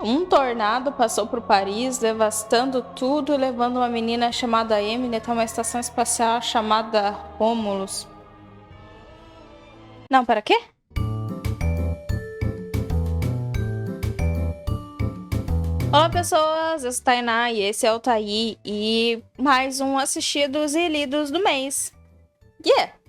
Um tornado passou por Paris, devastando tudo e levando uma menina chamada Emily até uma estação espacial chamada Romulus. Não, para quê? Olá, pessoas! Eu sou Tainá e esse é o Thaí e mais um assistidos e lidos do mês.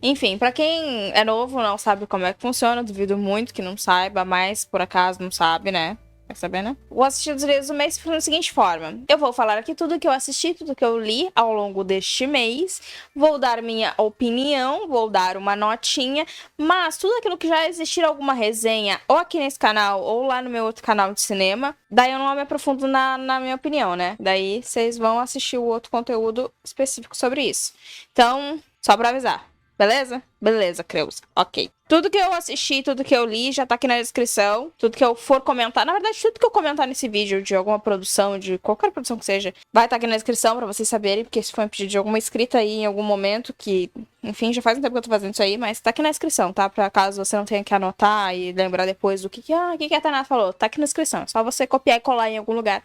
Enfim, pra quem é novo, não sabe como é que funciona, duvido muito que não saiba, mas por acaso não sabe, né? Quer saber, né? O assistidos e lidos do mês funciona da seguinte forma. Eu vou falar aqui tudo que eu assisti, tudo que eu li ao longo deste mês, vou dar minha opinião, vou dar uma notinha, mas tudo aquilo que já existir alguma resenha, ou aqui nesse canal, ou lá no meu outro canal de cinema, daí eu não me aprofundo na minha opinião, né? Daí vocês vão assistir o outro conteúdo específico sobre isso. Então, só pra avisar. Beleza? Beleza, Creus. Ok. Tudo que eu assisti, tudo que eu li, já tá aqui na descrição. Tudo que eu for comentar, na verdade, tudo que eu comentar nesse vídeo, de alguma produção, de qualquer produção que seja, vai estar aqui na descrição pra vocês saberem, porque se foi um pedido de alguma inscrita aí em algum momento, que, enfim, já faz um tempo que eu tô fazendo isso aí, mas tá aqui na descrição, tá? Pra caso você não tenha que anotar e lembrar depois do que a Tainá falou. Tá aqui na descrição. É só você copiar e colar em algum lugar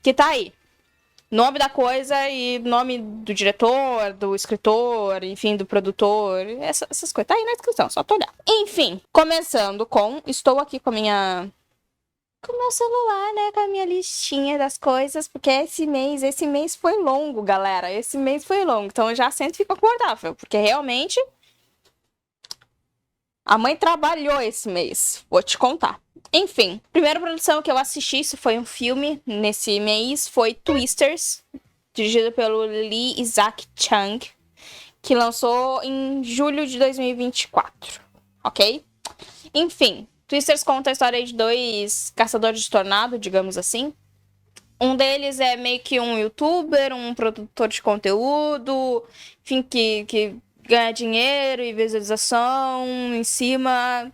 que tá aí. Nome da coisa e nome do diretor, do escritor, enfim, do produtor, essas coisas. Tá aí na descrição, só tu olhar. Enfim, começando com... Estou aqui com a minha... Com o meu celular, né? Com a minha listinha das coisas, porque esse mês foi longo, galera. Esse mês foi longo, então já sento e fica confortável, porque realmente... A mãe trabalhou esse mês, vou te contar. Enfim, primeira produção que eu assisti, isso foi um filme nesse mês, foi Twisters, dirigido pelo Lee Isaac Chung, que lançou em julho de 2024, ok? Enfim, Twisters conta a história de dois caçadores de tornado, digamos assim. Um deles é meio que um youtuber, um produtor de conteúdo, enfim, que ganha dinheiro e visualização em cima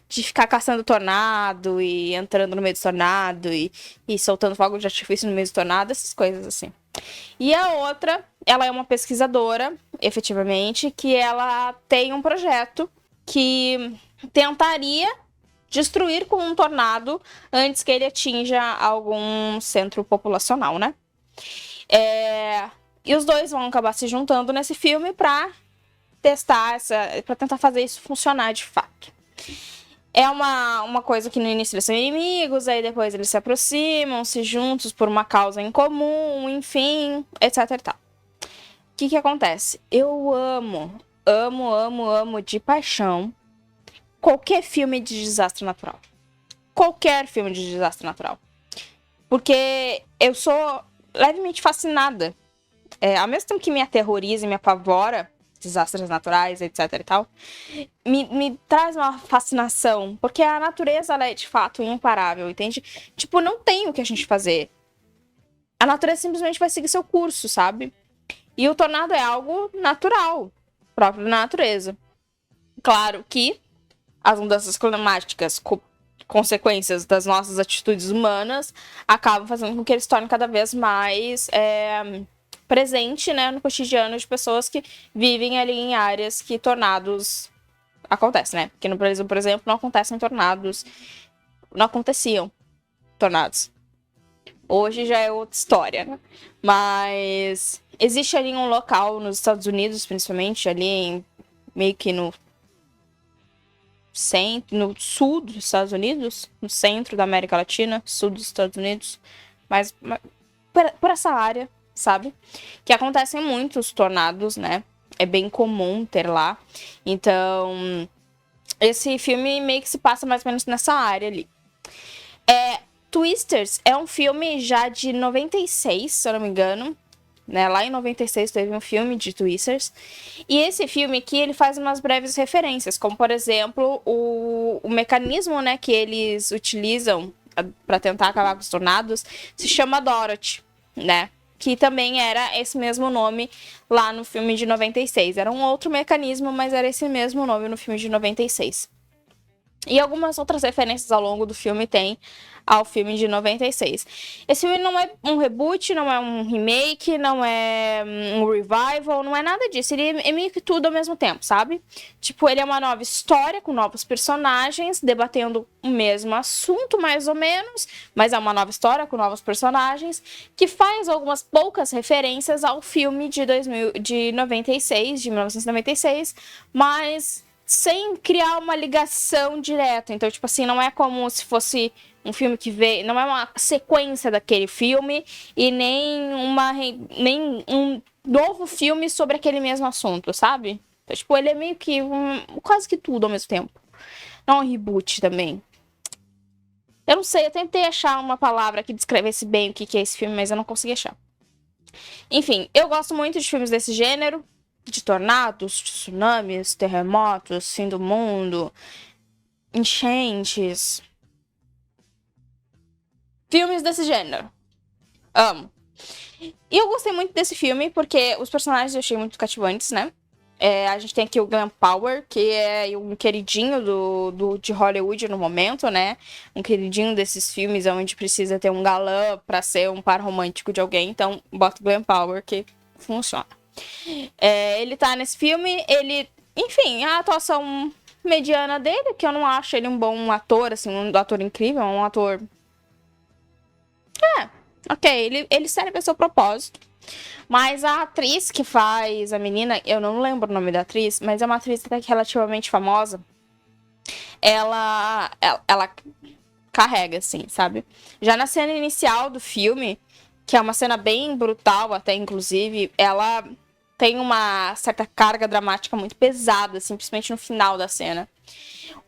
de ficar caçando tornado e entrando no meio do tornado e soltando fogo de artifício no meio do tornado, essas coisas assim. E a outra, ela é uma pesquisadora, efetivamente, que ela tem um projeto que tentaria destruir com um tornado antes que ele atinja algum centro populacional, né? E os dois vão acabar se juntando nesse filme pra pra tentar fazer isso funcionar de fato. É uma coisa que no início eles são inimigos, aí depois eles se aproximam, se juntos por uma causa em comum, enfim, etc e tal. O que acontece? Eu amo de paixão qualquer filme de desastre natural. Qualquer filme de desastre natural. Porque eu sou levemente fascinada. Ao mesmo tempo que me aterroriza e me apavora, desastres naturais, etc e tal, me traz uma fascinação, porque a natureza, ela é de fato imparável, entende? Tipo, não tem o que a gente fazer. A natureza simplesmente vai seguir seu curso, sabe? E o tornado é algo natural, próprio da natureza. Claro que as mudanças climáticas, consequências das nossas atitudes humanas, acabam fazendo com que eles se tornem cada vez mais presente, né, no cotidiano de pessoas que vivem ali em áreas que tornados acontecem, né? Porque no Brasil, por exemplo, não acontecem tornados, não aconteciam tornados. Hoje já é outra história, né? Mas existe ali um local nos Estados Unidos, principalmente ali meio que no sul dos Estados Unidos, no centro da América Latina, sul dos Estados Unidos, mas por essa área, sabe? Que acontecem muitos tornados, né? É bem comum ter lá. Então, esse filme meio que se passa mais ou menos nessa área ali. Twisters é um filme já de 96, se eu não me engano. Né? Lá em 96 teve um filme de Twisters. E esse filme aqui, ele faz umas breves referências, como, por exemplo, o mecanismo, né, que eles utilizam para tentar acabar com os tornados se chama Dorothy, né? Que também era esse mesmo nome lá no filme de 96. Era um outro mecanismo, mas era esse mesmo nome no filme de 96. E algumas outras referências ao longo do filme tem ao filme de 96. Esse filme não é um reboot, não é um remake, não é um revival, não é nada disso. Ele é meio que tudo ao mesmo tempo, sabe? Tipo, ele é uma nova história com novos personagens, debatendo o mesmo assunto, mais ou menos, mas é uma nova história com novos personagens, que faz algumas poucas referências ao filme de 1996, mas sem criar uma ligação direta. Então, tipo assim, não é como se fosse um filme que veio, não é uma sequência daquele filme e nem um novo filme sobre aquele mesmo assunto, sabe? Então, tipo, ele é meio que quase que tudo ao mesmo tempo. Não é um reboot também. Eu não sei, eu tentei achar uma palavra que descrevesse bem o que é esse filme, mas eu não consegui achar. Enfim, eu gosto muito de filmes desse gênero, de tornados, tsunamis, terremotos, fim do mundo, enchentes. Filmes desse gênero. Amo. E eu gostei muito desse filme porque os personagens eu achei muito cativantes, né? A gente tem aqui o Glenn Power, que é um queridinho de Hollywood no momento, né? Um queridinho desses filmes onde precisa ter um galã pra ser um par romântico de alguém. Então, bota o Glenn Power, que funciona. Ele tá nesse filme, enfim, a atuação mediana dele, que eu não acho ele um bom ator, assim, um ator incrível, um ator... ok, ele serve a seu propósito. Mas a atriz que faz a menina, eu não lembro o nome da atriz, mas é uma atriz até que relativamente famosa. Ela carrega, assim, sabe? Já na cena inicial do filme, que é uma cena bem brutal até, inclusive, ela tem uma certa carga dramática muito pesada, assim, principalmente no final da cena.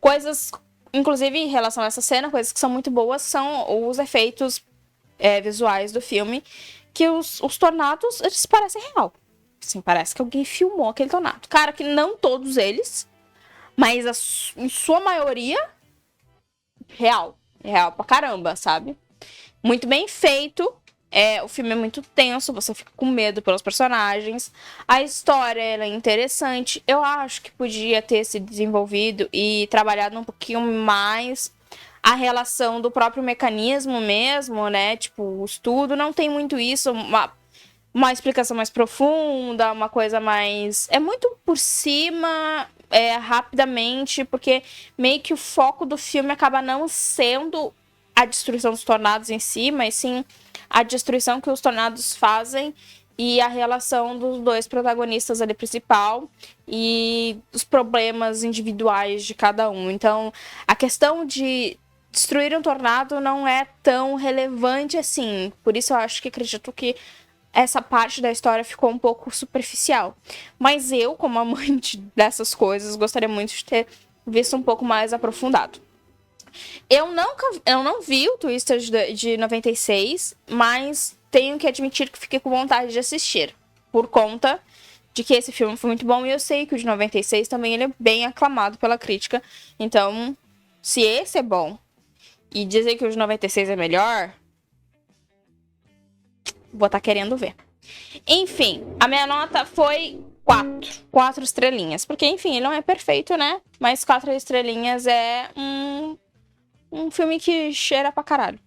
Coisas, inclusive em relação a essa cena, coisas que são muito boas são os efeitos visuais do filme, que os tornados, eles parecem real. Assim, parece que alguém filmou aquele tornado. Cara, que não todos eles, mas em sua maioria, real. Real pra caramba, sabe? Muito bem feito. O filme é muito tenso, você fica com medo pelos personagens. A história ela é interessante. Eu acho que podia ter se desenvolvido e trabalhado um pouquinho mais a relação do próprio mecanismo mesmo, né? Tipo, o estudo não tem muito isso, uma explicação mais profunda, uma coisa mais... É muito por cima, rapidamente, porque meio que o foco do filme acaba não sendo a destruição dos tornados em si, mas sim a destruição que os tornados fazem e a relação dos dois protagonistas ali principal e os problemas individuais de cada um. Então, a questão de destruir um tornado não é tão relevante assim. Por isso eu acho que acredito que essa parte da história ficou um pouco superficial. Mas eu, como amante dessas coisas, gostaria muito de ter visto um pouco mais aprofundado. Eu não vi o Twister de 96, mas tenho que admitir que fiquei com vontade de assistir. Por conta de que esse filme foi muito bom e eu sei que o de 96 também ele é bem aclamado pela crítica. Então, se esse é bom e dizer que o de 96 é melhor, vou estar querendo ver. Enfim, a minha nota foi 4. 4 estrelinhas. Porque, enfim, ele não é perfeito, né? Mas 4 estrelinhas é um filme que cheira pra caralho.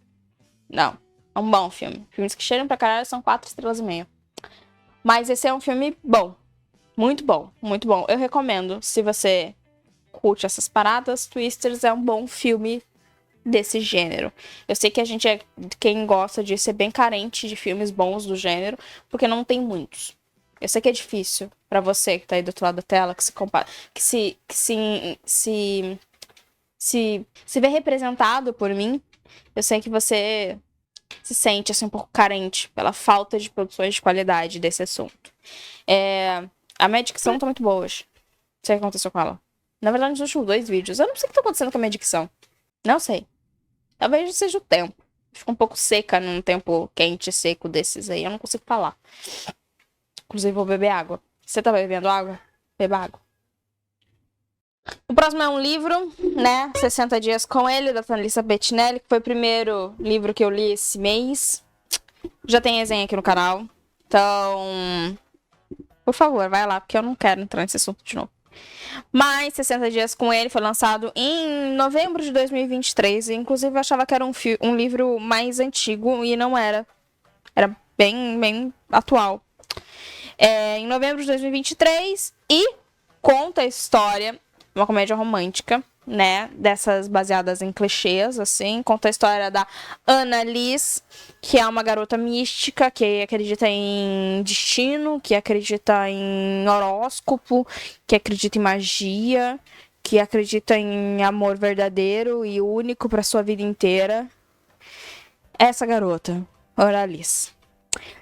Não, é um bom filme. Filmes que cheiram pra caralho são 4 estrelas e meia. Mas esse é um filme bom. Muito bom, muito bom. Eu recomendo. Se você curte essas paradas, Twisters é um bom filme desse gênero. Eu sei que a gente quem gosta disso é bem carente de filmes bons do gênero, porque não tem muitos. Eu sei que é difícil pra você que tá aí do outro lado da tela, que se compara, que se vê representado por mim. Eu sei que você se sente assim um pouco carente pela falta de produções de qualidade desse assunto. A minha dicção tá muito boa hoje. Não sei o que aconteceu com ela. Na verdade, nos últimos 2 vídeos. Eu não sei o que tá acontecendo com a minha dicção. Não sei. Talvez seja o tempo. Fica um pouco seca num tempo quente e seco desses aí. Eu não consigo falar. Inclusive, vou beber água. Você tá bebendo água? Beba água. O próximo é um livro, né? 60 Dias com Ele, da Thalissa Bettinelli, que foi o primeiro livro que eu li esse mês. Já tem resenha aqui no canal. Então, por favor, vai lá, porque eu não quero entrar nesse assunto de novo. Mas 60 Dias com Ele foi lançado em novembro de 2023. Inclusive, eu achava que era um livro mais antigo e não era. Era bem atual. Em novembro de 2023 e conta a história, uma comédia romântica, né, dessas baseadas em clichês, assim, conta a história da Annalise, que é uma garota mística, que acredita em destino, que acredita em horóscopo, que acredita em magia, que acredita em amor verdadeiro e único para sua vida inteira. Essa garota, Annalise.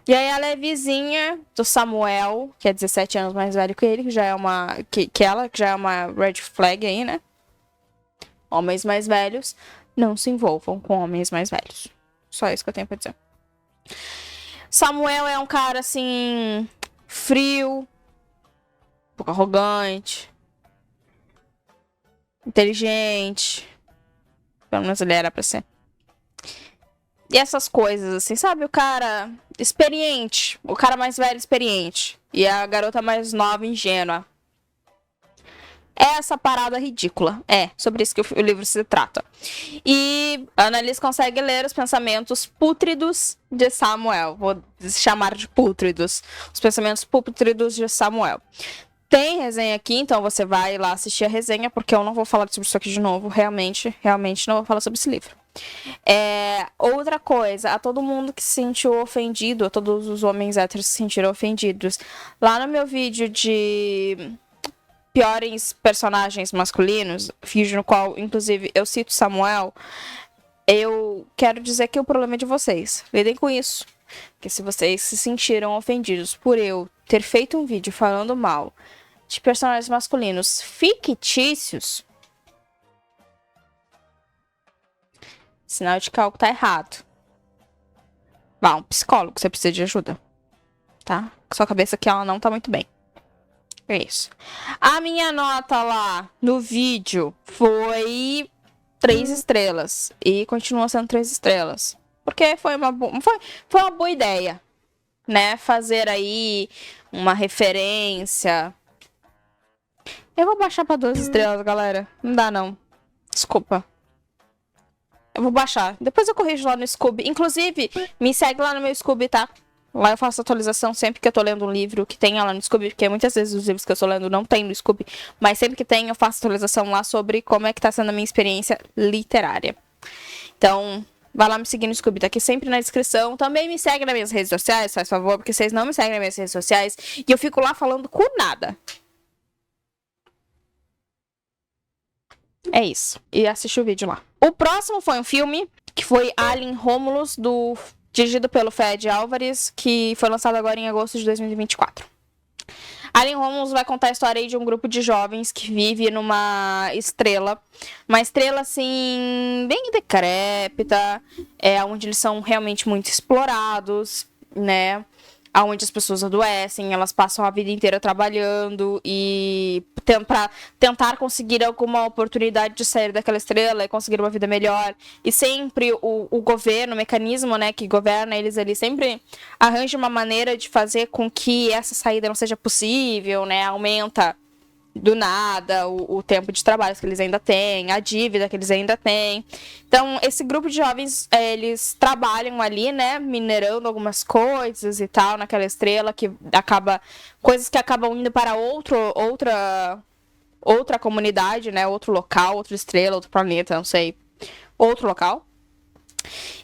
E aí ela é vizinha do Samuel, que é 17 anos mais velho que ele, que já é uma. Que ela, que já é uma red flag aí, né? Homens mais velhos não se envolvam com homens mais velhos. Só isso que eu tenho pra dizer. Samuel é um cara assim. Frio, um pouco arrogante, inteligente. Pelo menos ele era pra ser. E essas coisas, assim, sabe? O cara experiente. O cara mais velho experiente. E a garota mais nova ingênua. É essa parada ridícula. É sobre isso que o livro se trata. E a Annalise consegue ler os pensamentos pútridos de Samuel. Vou chamar de pútridos. Os pensamentos pútridos de Samuel. Tem resenha aqui, então você vai lá assistir a resenha, porque eu não vou falar sobre isso aqui de novo. Realmente não vou falar sobre esse livro. Outra coisa, a todo mundo que se sentiu ofendido, a todos os homens héteros se sentiram ofendidos. Lá no meu vídeo de piores personagens masculinos, vídeo no qual, inclusive, eu cito Samuel, eu quero dizer que o problema é de vocês. Lidem com isso. Porque se vocês se sentiram ofendidos por eu ter feito um vídeo falando mal de personagens masculinos fictícios, sinal de que algo tá errado. Vá, um psicólogo, você precisa de ajuda. Tá? Sua cabeça aqui, ela não tá muito bem. É isso. A minha nota lá no vídeo foi 3 estrelas. E continua sendo 3 estrelas. Porque foi uma boa ideia, né? Fazer aí uma referência. Eu vou baixar pra 2 estrelas, galera. Não dá, não. Desculpa. Eu vou baixar. Depois eu corrijo lá no Scooby. Inclusive, me segue lá no meu Scooby, tá? Lá eu faço atualização sempre que eu tô lendo um livro que tenha lá no Scooby, porque muitas vezes os livros que eu tô lendo não tem no Scooby, mas sempre que tem eu faço atualização lá sobre como é que tá sendo a minha experiência literária. Então, vai lá me seguir no Scooby, tá aqui sempre na descrição. Também me segue nas minhas redes sociais, faz favor, porque vocês não me seguem nas minhas redes sociais e eu fico lá falando com nada. É isso. E assiste o vídeo lá. O próximo foi um filme que foi Alien Romulus, dirigido pelo Fede Álvares, que foi lançado agora em agosto de 2024. Alien Romulus vai contar a história aí de um grupo de jovens que vive numa estrela. Uma estrela, assim, bem decrépita, onde eles são realmente muito explorados, né? Onde as pessoas adoecem, elas passam a vida inteira trabalhando e pra tentar conseguir alguma oportunidade de sair daquela estrela e conseguir uma vida melhor. E sempre o governo, o mecanismo, né, que governa eles ali, sempre arranja uma maneira de fazer com que essa saída não seja possível, né? Aumenta do nada o tempo de trabalho que eles ainda têm, a dívida que eles ainda têm. Então, esse grupo de jovens, eles trabalham ali, né, minerando algumas coisas e tal, naquela estrela, coisas que acabam indo para outra comunidade, né, outro local, outra estrela, outro planeta, não sei, outro local.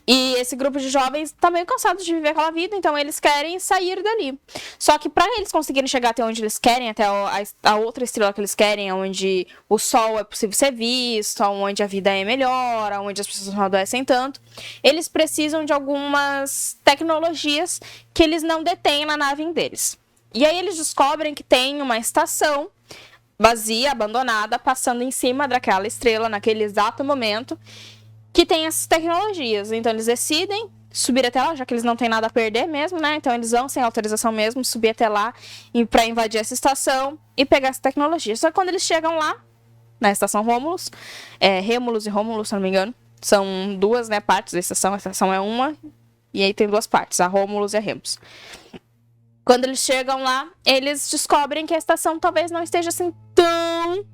E esse grupo de jovens tá meio cansados de viver aquela vida, então eles querem sair dali. Só que para eles conseguirem chegar até onde eles querem, até a outra estrela que eles querem, onde o sol é possível ser visto, onde a vida é melhor, onde as pessoas não adoecem tanto, eles precisam de algumas tecnologias que eles não detêm na nave deles. E aí eles descobrem que tem uma estação vazia, abandonada, passando em cima daquela estrela naquele exato momento, que tem essas tecnologias. Então eles decidem subir até lá, já que eles não têm nada a perder mesmo, né? Então eles vão sem autorização mesmo, subir até lá pra invadir essa estação e pegar essa tecnologia. Só que quando eles chegam lá, na estação Romulus, Remulus e Romulus, se não me engano, são 2, né, partes da estação. A estação é uma, e aí tem 2 partes, a Romulus e a Remus. Quando eles chegam lá, eles descobrem que a estação talvez não esteja assim tão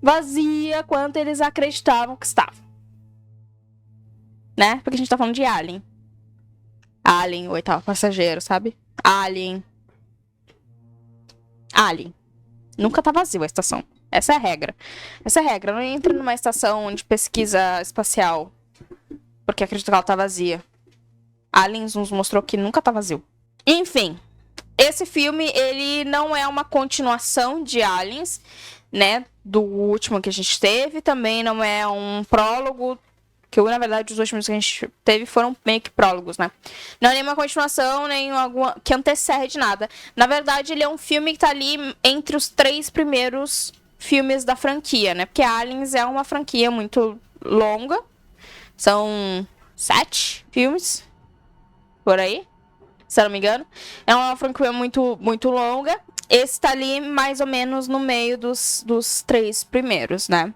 vazia quanto eles acreditavam que estava. Né? Porque a gente tá falando de Alien. Alien, o oitavo passageiro, sabe? Alien. Nunca tá vazio a estação. Essa é a regra. Não entra numa estação de pesquisa espacial porque acredito que ela tá vazia. Aliens nos mostrou que nunca tá vazio. Enfim, esse filme, ele não é uma continuação de Aliens, né? Do último que a gente teve. Também não é um prólogo. Que, na verdade, os últimos que a gente teve foram meio que prólogos, né? Não é nenhuma continuação, nem alguma que antecede nada. Na verdade, ele é um filme que tá ali entre os 3 primeiros filmes da franquia, né? Porque Aliens é uma franquia muito longa. São 7 filmes, por aí, se eu não me engano. É uma franquia muito, muito longa. Esse tá ali mais ou menos no meio dos 3 primeiros, né?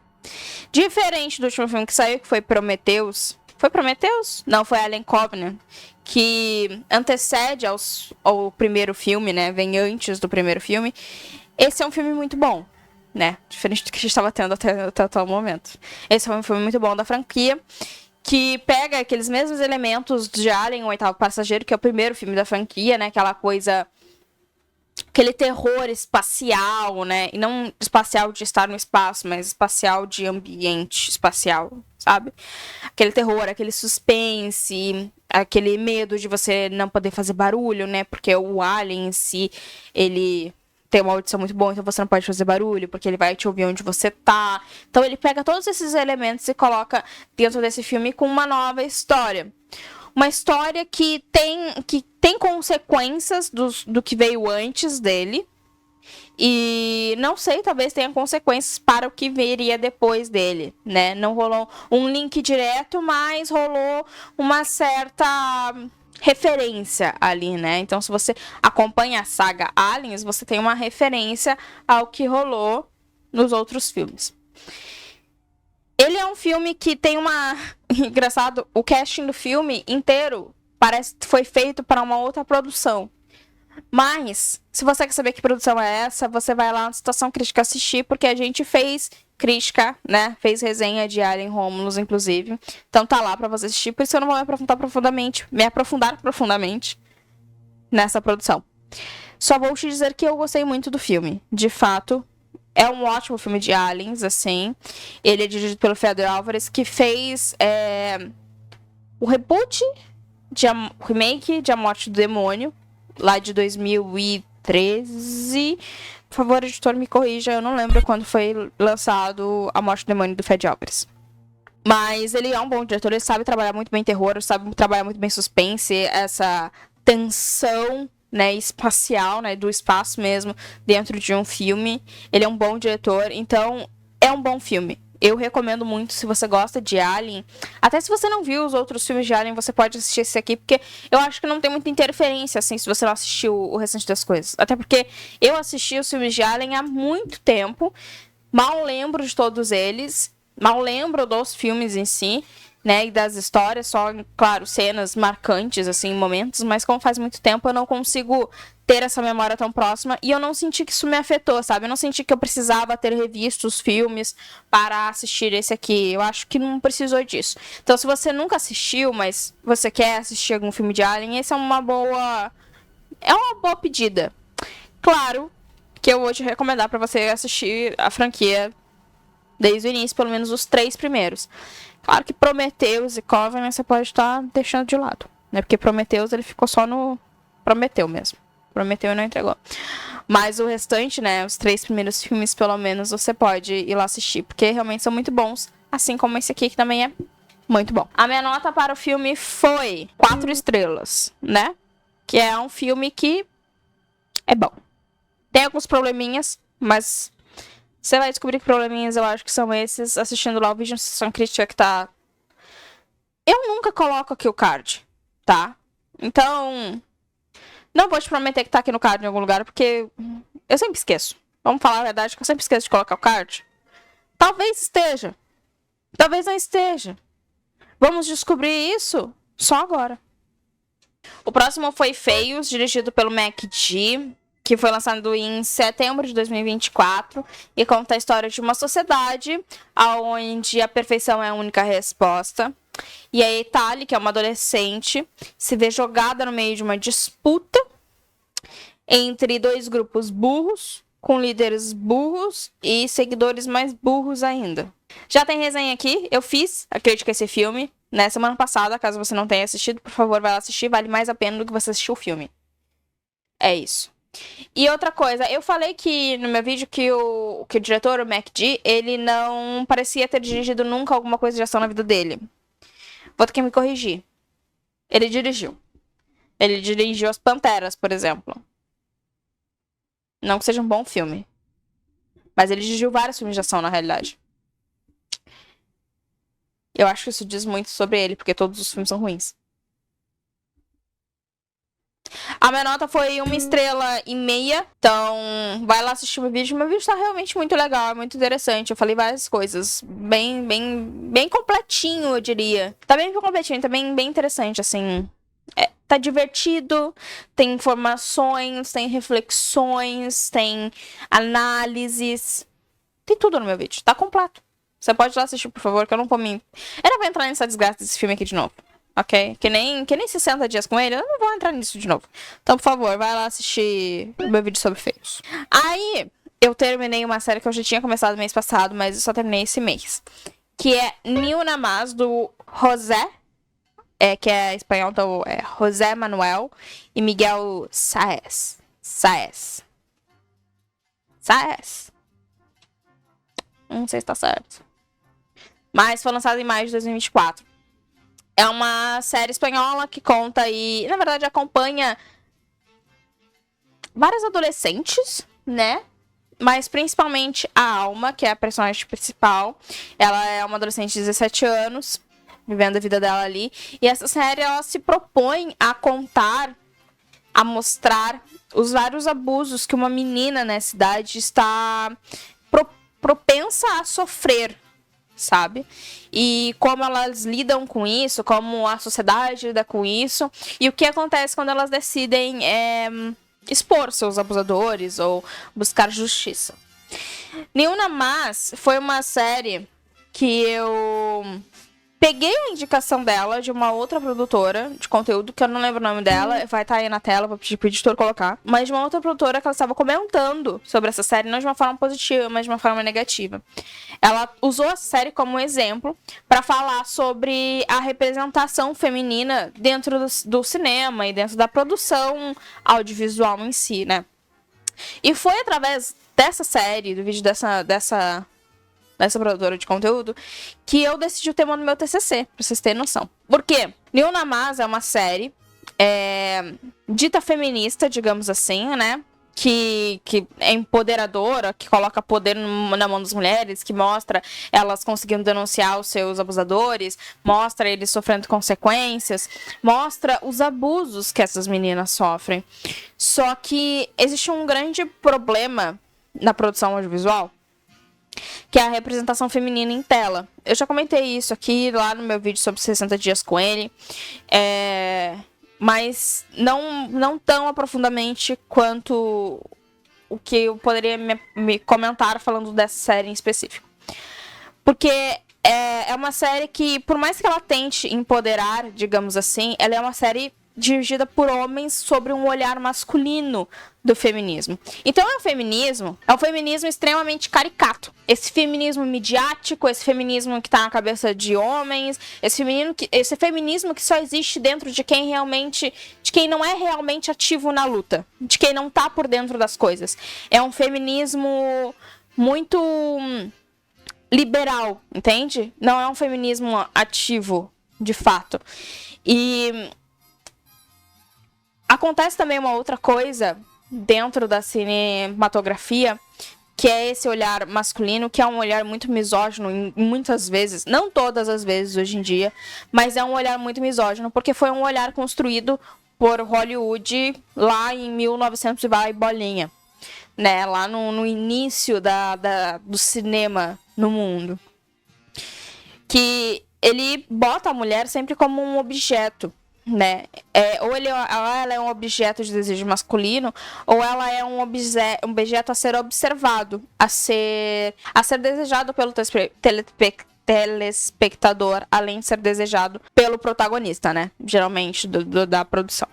Diferente do último filme que saiu, que foi Prometheus. Foi Prometheus? Não, foi Alien Covenant. Que antecede ao primeiro filme, né? Vem antes do primeiro filme. Esse é um filme muito bom, né? Diferente do que a gente estava tendo até o momento. Esse é um filme muito bom da franquia. Que pega aqueles mesmos elementos de Alien, o oitavo passageiro, que é o primeiro filme da franquia, né? Aquela coisa... Aquele terror espacial, né? E não espacial de estar no espaço, mas espacial de ambiente espacial, sabe? Aquele terror, aquele suspense, aquele medo de você não poder fazer barulho, né? Porque o alien em si, ele tem uma audição muito boa, então você não pode fazer barulho, porque ele vai te ouvir onde você tá. Então ele pega todos esses elementos e coloca dentro desse filme com uma nova história. Uma história que tem consequências do que veio antes dele. E não sei, talvez tenha consequências para o que viria depois dele, né? Não rolou um link direto, mas rolou uma certa referência ali, né? Então, se você acompanha a saga Aliens, você tem uma referência ao que rolou nos outros filmes. Ele é um filme que tem uma... Engraçado, o casting do filme inteiro parece que foi feito para uma outra produção. Mas, se você quer saber que produção é essa, você vai lá na Estação Crítica assistir, porque a gente fez crítica, né? Fez resenha de Alien Romulus, inclusive. Então tá lá pra você assistir, por isso eu não vou me aprofundar profundamente nessa produção. Só vou te dizer que eu gostei muito do filme. De fato, é um ótimo filme de aliens, assim. Ele é dirigido pelo Fede Álvares, que fez o reboot, o remake de A Morte do Demônio, lá de 2013. Por favor, editor, me corrija, eu não lembro quando foi lançado A Morte do Demônio do Fede Álvares. Mas ele é um bom diretor, ele sabe trabalhar muito bem terror, sabe trabalhar muito bem suspense, essa tensão, né, espacial, né, do espaço mesmo, dentro de um filme. Ele é um bom diretor, então é um bom filme. Eu recomendo muito, se você gosta de Alien. Até se você não viu os outros filmes de Alien, você pode assistir esse aqui, porque eu acho que não tem muita interferência, assim, se você não assistiu o restante das coisas. Até porque eu assisti os filmes de Alien há muito tempo, mal lembro de todos eles, mal lembro dos filmes em si, né, e das histórias, só, claro, cenas marcantes, assim, momentos, mas como faz muito tempo, eu não consigo ter essa memória tão próxima, e eu não senti que isso me afetou, sabe? Eu não senti que eu precisava ter revisto os filmes para assistir esse aqui. Eu acho que não precisou disso. Então, se você nunca assistiu, mas você quer assistir algum filme de Alien, esse é uma boa pedida. Claro que eu vou te recomendar para você assistir a franquia desde o início, pelo menos os 3 primeiros. Claro que Prometheus e Covenant você pode estar deixando de lado, né? Porque Prometheus, ele ficou só no Prometeu mesmo. Prometeu e não entregou. Mas o restante, né, os 3 primeiros filmes, pelo menos, você pode ir lá assistir, porque realmente são muito bons, assim como esse aqui, que também é muito bom. A minha nota para o filme foi 4 estrelas, né? Que é um filme que é bom. Tem alguns probleminhas, mas você vai descobrir que probleminhas eu acho que são esses, assistindo lá o vídeo de sessão crítica que tá... Eu nunca coloco aqui o card, tá? Então... Não vou te prometer que tá aqui no card em algum lugar, porque eu sempre esqueço. Vamos falar a verdade, que eu sempre esqueço de colocar o card. Talvez esteja. Talvez não esteja. Vamos descobrir isso só agora. O próximo foi Feios, dirigido pelo MacD, que foi lançado em setembro de 2024 e conta a história de uma sociedade onde a perfeição é a única resposta. E a Etali, que é uma adolescente, se vê jogada no meio de uma disputa entre dois grupos burros, com líderes burros e seguidores mais burros ainda. Já tem resenha aqui, eu fiz a crítica a esse filme na semana passada, caso você não tenha assistido, por favor, vai lá assistir, vale mais a pena do que você assistir o filme. É isso. E outra coisa, eu falei que no meu vídeo que o diretor, o MacD, ele não parecia ter dirigido nunca alguma coisa de ação na vida dele. Vou ter que me corrigir. Ele dirigiu. Ele dirigiu As Panteras, por exemplo. Não que seja um bom filme. Mas ele dirigiu vários filmes de ação, na realidade. Eu acho que isso diz muito sobre ele, porque todos os filmes são ruins. A minha nota foi 1,5 estrelas. Então, vai lá assistir meu vídeo. Meu vídeo tá realmente muito legal, é muito interessante. Eu falei várias coisas. Bem completinho, eu diria. Tá bem completinho, tá bem interessante, assim. Tá divertido, tem informações, tem reflexões, tem análises. Tem tudo no meu vídeo, tá completo. Você pode ir lá assistir, por favor, que eu não vou me... Eu não vou entrar nessa desgraça desse filme aqui de novo. Ok? Que nem 60 dias com ele, eu não vou entrar nisso de novo. Então, por favor, vai lá assistir o meu vídeo sobre Feios. Aí, eu terminei uma série que eu já tinha começado mês passado, mas eu só terminei esse mês. Que é Nil Namaz, do José. Que é espanhol, então é José Manuel e Miguel Saez. Não sei se tá certo. Mas foi lançado em maio de 2024. É uma série espanhola que conta e, na verdade, acompanha vários adolescentes, né? Mas principalmente a Alma, que é a personagem principal. Ela é uma adolescente de 17 anos, vivendo a vida dela ali. E essa série, ela se propõe a contar, a mostrar os vários abusos que uma menina nessa idade está propensa a sofrer, sabe? E como elas lidam com isso, como a sociedade lida com isso. E o que acontece quando elas decidem expor seus abusadores ou buscar justiça. Nil Namaz foi uma série que eu... peguei a indicação dela de uma outra produtora de conteúdo, que eu não lembro o nome dela, vai estar aí na tela, vou pedir pro editor colocar. Mas de uma outra produtora que ela estava comentando sobre essa série, não de uma forma positiva, mas de uma forma negativa. Ela usou a série como exemplo para falar sobre a representação feminina dentro do cinema e dentro da produção audiovisual em si, né? E foi através dessa série, do vídeo dessa produtora de conteúdo, que eu decidi o tema do meu TCC, pra vocês terem noção. Por quê? Nil Namaz é uma série dita feminista, digamos assim, né? Que é empoderadora, que coloca poder na mão das mulheres, que mostra elas conseguindo denunciar os seus abusadores, mostra eles sofrendo consequências, mostra os abusos que essas meninas sofrem. Só que existe um grande problema na produção audiovisual, que é a representação feminina em tela. Eu já comentei isso aqui lá no meu vídeo sobre 60 dias com ele, mas não tão aprofundadamente quanto o que eu poderia me comentar falando dessa série em específico. Porque é uma série que, por mais que ela tente empoderar, digamos assim, ela é uma série dirigida por homens sobre um olhar masculino do feminismo. Então é um feminismo extremamente caricato. Esse feminismo midiático, esse feminismo que tá na cabeça de homens, esse feminismo que só existe dentro de quem não é realmente ativo na luta, de quem não tá por dentro das coisas. É um feminismo muito liberal, entende? Não é um feminismo ativo, de fato. E acontece também uma outra coisa dentro da cinematografia, que é esse olhar masculino, que é um olhar muito misógino, muitas vezes, não todas as vezes hoje em dia, mas é um olhar muito misógino, porque foi um olhar construído por Hollywood lá em 1900 e vai bolinha, né? Lá no início do cinema no mundo. Que ele bota a mulher sempre como um objeto, né? Ou ela é um objeto de desejo masculino, ou ela é um objeto a ser observado, a ser desejado pelo telespectador, além de ser desejado pelo protagonista, né? Geralmente, da produção.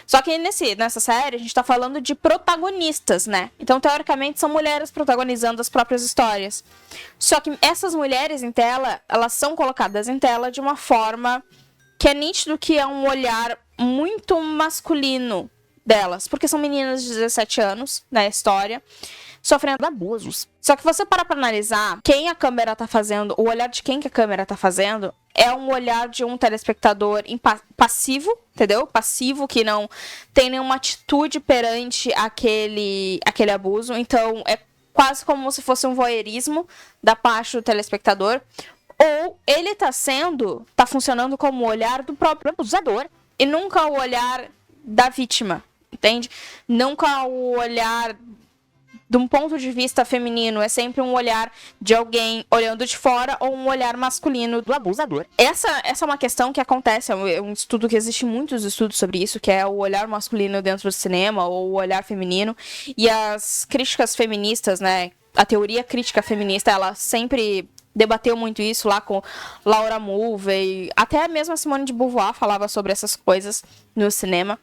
Só que nessa série, a gente tá falando de protagonistas, né? Então, teoricamente, são mulheres protagonizando as próprias histórias. Só que essas mulheres em tela, elas são colocadas em tela de uma forma que é nítido que é um olhar muito masculino delas. Porque são meninas de 17 anos, na história, sofrendo abusos. Só que você para pra analisar quem a câmera tá fazendo, o olhar de quem que a câmera tá fazendo, é um olhar de um telespectador passivo, entendeu? Passivo, que não tem nenhuma atitude perante aquele abuso. Então, é quase como se fosse um voyeurismo da parte do telespectador. Ou ele tá funcionando como o olhar do próprio abusador. E nunca o olhar da vítima, entende? Nunca o olhar de um ponto de vista feminino, é sempre um olhar de alguém olhando de fora ou um olhar masculino do abusador. Essa é uma questão que acontece, é um estudo que existe muitos estudos sobre isso, que é o olhar masculino dentro do cinema ou o olhar feminino. E as críticas feministas, né, a teoria crítica feminista, ela sempre debateu muito isso lá com Laura Mulvey, até mesmo a Simone de Beauvoir falava sobre essas coisas no cinema.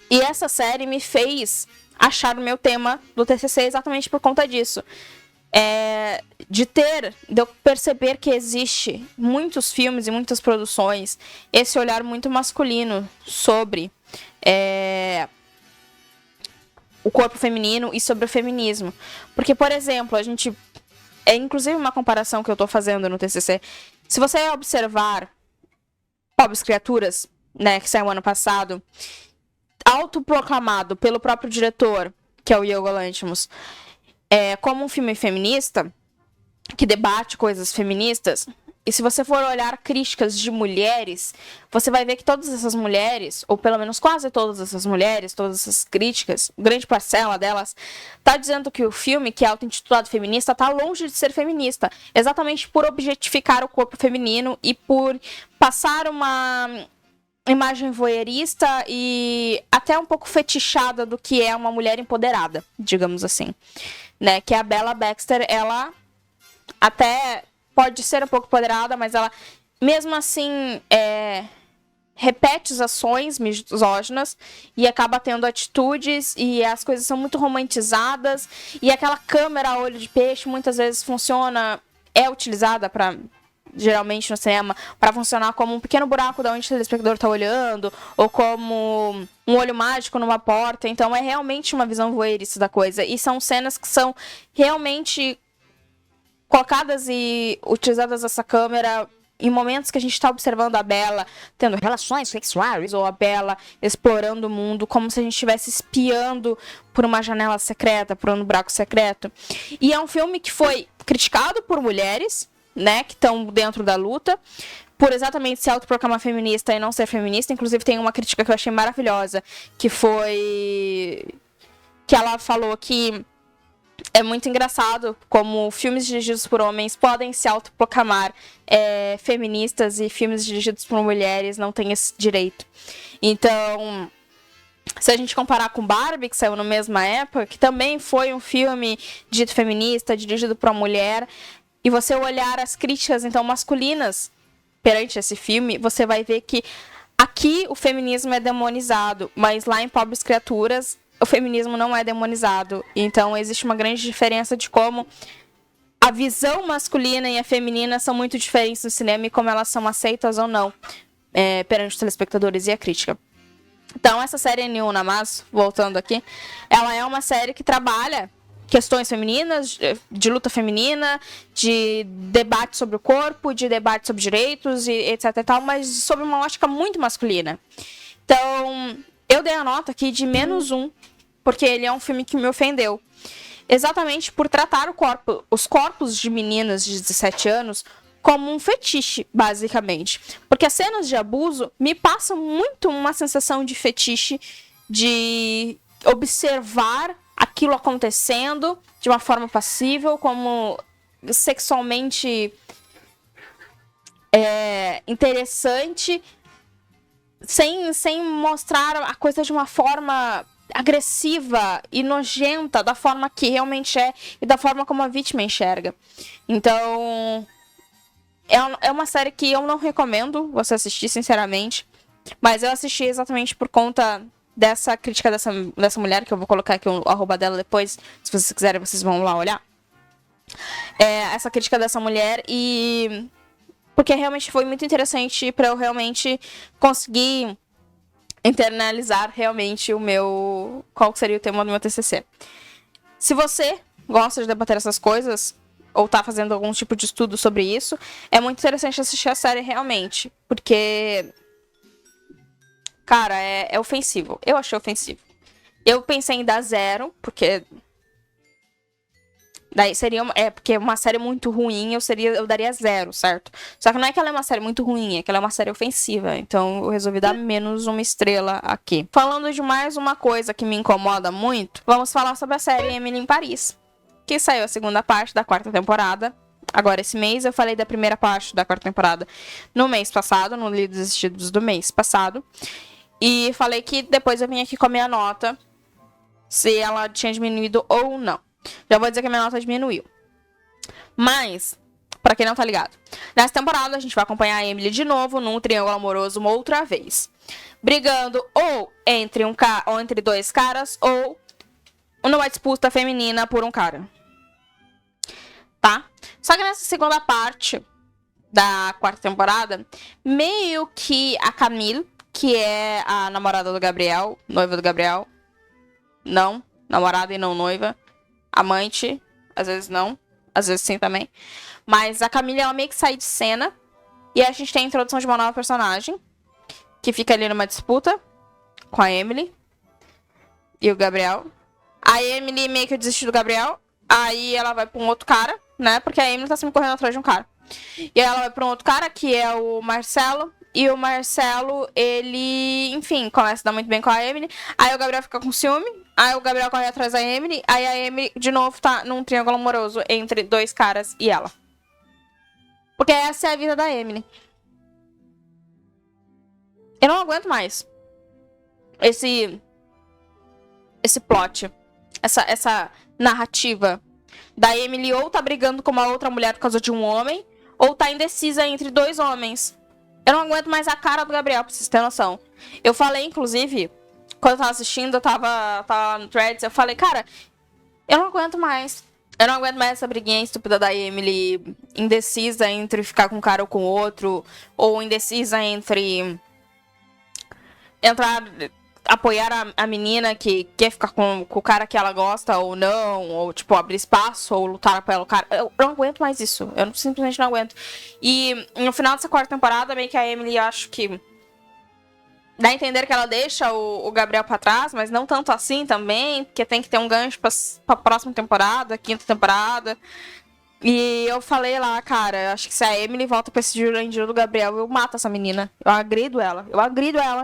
E essa série me fez achar o meu tema do TCC exatamente por conta disso. De eu perceber que existe muitos filmes e muitas produções esse olhar muito masculino sobre o corpo feminino e sobre o feminismo. Porque, por exemplo, a gente... inclusive uma comparação que eu tô fazendo no TCC. Se você observar Pobres Criaturas, né, que saiu ano passado, autoproclamado pelo próprio diretor, que é o Yorgos Lanthimos, como um filme feminista, que debate coisas feministas, e se você for olhar críticas de mulheres, você vai ver que todas essas mulheres, ou pelo menos quase todas essas mulheres, todas essas críticas, grande parcela delas, tá dizendo que o filme, que é auto-intitulado feminista, tá longe de ser feminista, exatamente por objetificar o corpo feminino e por passar uma imagem voyeurista e até um pouco fetichada do que é uma mulher empoderada, digamos assim, né? Que a Bella Baxter, ela até pode ser um pouco empoderada, mas ela, mesmo assim, repete as ações misóginas e acaba tendo atitudes e as coisas são muito romantizadas e aquela câmera a olho de peixe muitas vezes é utilizada para... geralmente no cinema, para funcionar como um pequeno buraco de onde o telespectador está olhando, ou como um olho mágico numa porta. Então é realmente uma visão voyeurista da coisa. E são cenas que são realmente colocadas e utilizadas essa câmera em momentos que a gente está observando a Bella tendo relações sexuais, ou a Bella explorando o mundo, como se a gente estivesse espiando por uma janela secreta, por um buraco secreto. E é um filme que foi criticado por mulheres, né, que estão dentro da luta, por exatamente se autoproclamar feminista e não ser feminista. Inclusive tem uma crítica que eu achei maravilhosa, que foi que ela falou que é muito engraçado como filmes dirigidos por homens podem se autoproclamar feministas e filmes dirigidos por mulheres não têm esse direito. Então, se a gente comparar com Barbie, que saiu na mesma época, que também foi um filme dito feminista, dirigido por uma mulher, e você olhar as críticas, então, masculinas perante esse filme, você vai ver que aqui o feminismo é demonizado, mas lá em Pobres Criaturas, o feminismo não é demonizado. Então, existe uma grande diferença de como a visão masculina e a feminina são muito diferentes no cinema e como elas são aceitas ou não perante os telespectadores e a crítica. Então, essa série New Namas, voltando aqui, ela é uma série que trabalha questões femininas, de luta feminina, de debate sobre o corpo, de debate sobre direitos, e etc e tal, mas sobre uma ótica muito masculina. Então, eu dei a nota aqui de -1, porque ele é um filme que me ofendeu. Exatamente por tratar os corpos de meninas de 17 anos como um fetiche, basicamente. Porque as cenas de abuso me passam muito uma sensação de fetiche, de observar aquilo acontecendo de uma forma passível, como sexualmente interessante, sem mostrar a coisa de uma forma agressiva e nojenta, da forma que realmente é e da forma como a vítima enxerga. Então, é uma série que eu não recomendo você assistir, sinceramente, mas eu assisti exatamente por conta dessa crítica dessa mulher, que eu vou colocar aqui o arroba dela depois, se vocês quiserem, vocês vão lá olhar. Essa crítica dessa mulher e... porque realmente foi muito interessante pra eu realmente conseguir internalizar realmente qual seria o tema do meu TCC. Se você gosta de debater essas coisas, ou tá fazendo algum tipo de estudo sobre isso, é muito interessante assistir a série realmente, porque... cara, é ofensivo. Eu achei ofensivo. Eu pensei em dar 0, porque... daí seria... porque uma série muito ruim, eu daria 0, certo? Só que não é que ela é uma série muito ruim, é que ela é uma série ofensiva. Então eu resolvi dar menos 1 estrela aqui. Falando de mais uma coisa que me incomoda muito, vamos falar sobre a série Emily em Paris, que saiu a segunda parte da 4ª temporada. Agora, esse mês, eu falei da primeira parte da 4ª temporada no mês passado, no Livro dos Vestidos do mês passado. E falei que depois eu vim aqui com a minha nota, se ela tinha diminuído ou não. Já vou dizer que a minha nota diminuiu. Mas, pra quem não tá ligado, nessa temporada a gente vai acompanhar a Emily de novo num triângulo amoroso uma outra vez. Brigando ou entre 2 caras, ou numa disputa feminina por um cara. Tá? Só que nessa segunda parte da 4ª temporada, meio que a Camille, que é a namorada do Gabriel, noiva do Gabriel, não, namorada e não noiva, amante, às vezes não, às vezes sim também, mas a Camille, ela meio que sai de cena, e a gente tem a introdução de uma nova personagem, que fica ali numa disputa com a Emily e o Gabriel. A Emily meio que desiste do Gabriel, aí ela vai pra um outro cara, né, porque a Emily tá sempre correndo atrás de um cara. E aí ela vai pra um outro cara, que é o Marcelo. E o Marcelo, ele, enfim, começa a dar muito bem com a Emily. Aí o Gabriel fica com ciúme. Aí o Gabriel corre atrás da Emily. Aí a Emily, de novo, tá num triângulo amoroso entre 2 caras e ela. Porque essa é a vida da Emily. Eu não aguento mais esse plot. Essa narrativa da Emily ou tá brigando com uma outra mulher por causa de um homem, ou tá indecisa entre 2 homens. Eu não aguento mais a cara do Gabriel, pra vocês terem noção. Eu falei, inclusive, quando eu tava assistindo, eu tava no Threads, eu falei, cara, eu não aguento mais. Eu não aguento mais essa briguinha estúpida da Emily, indecisa entre ficar com um cara ou com outro, ou indecisa entre apoiar a menina que quer ficar com o cara que ela gosta ou não, ou, tipo, abrir espaço, ou lutar pelo cara. Eu não aguento mais isso. Eu simplesmente não aguento. E no final dessa 4ª temporada, meio que a Emily, acho que dá a entender que ela deixa o Gabriel pra trás, mas não tanto assim também, porque tem que ter um gancho pra próxima temporada, 5ª temporada. E eu falei lá, cara, acho que se a Emily volta pra esse Jurandir do Gabriel, eu mato essa menina. Eu agrido ela.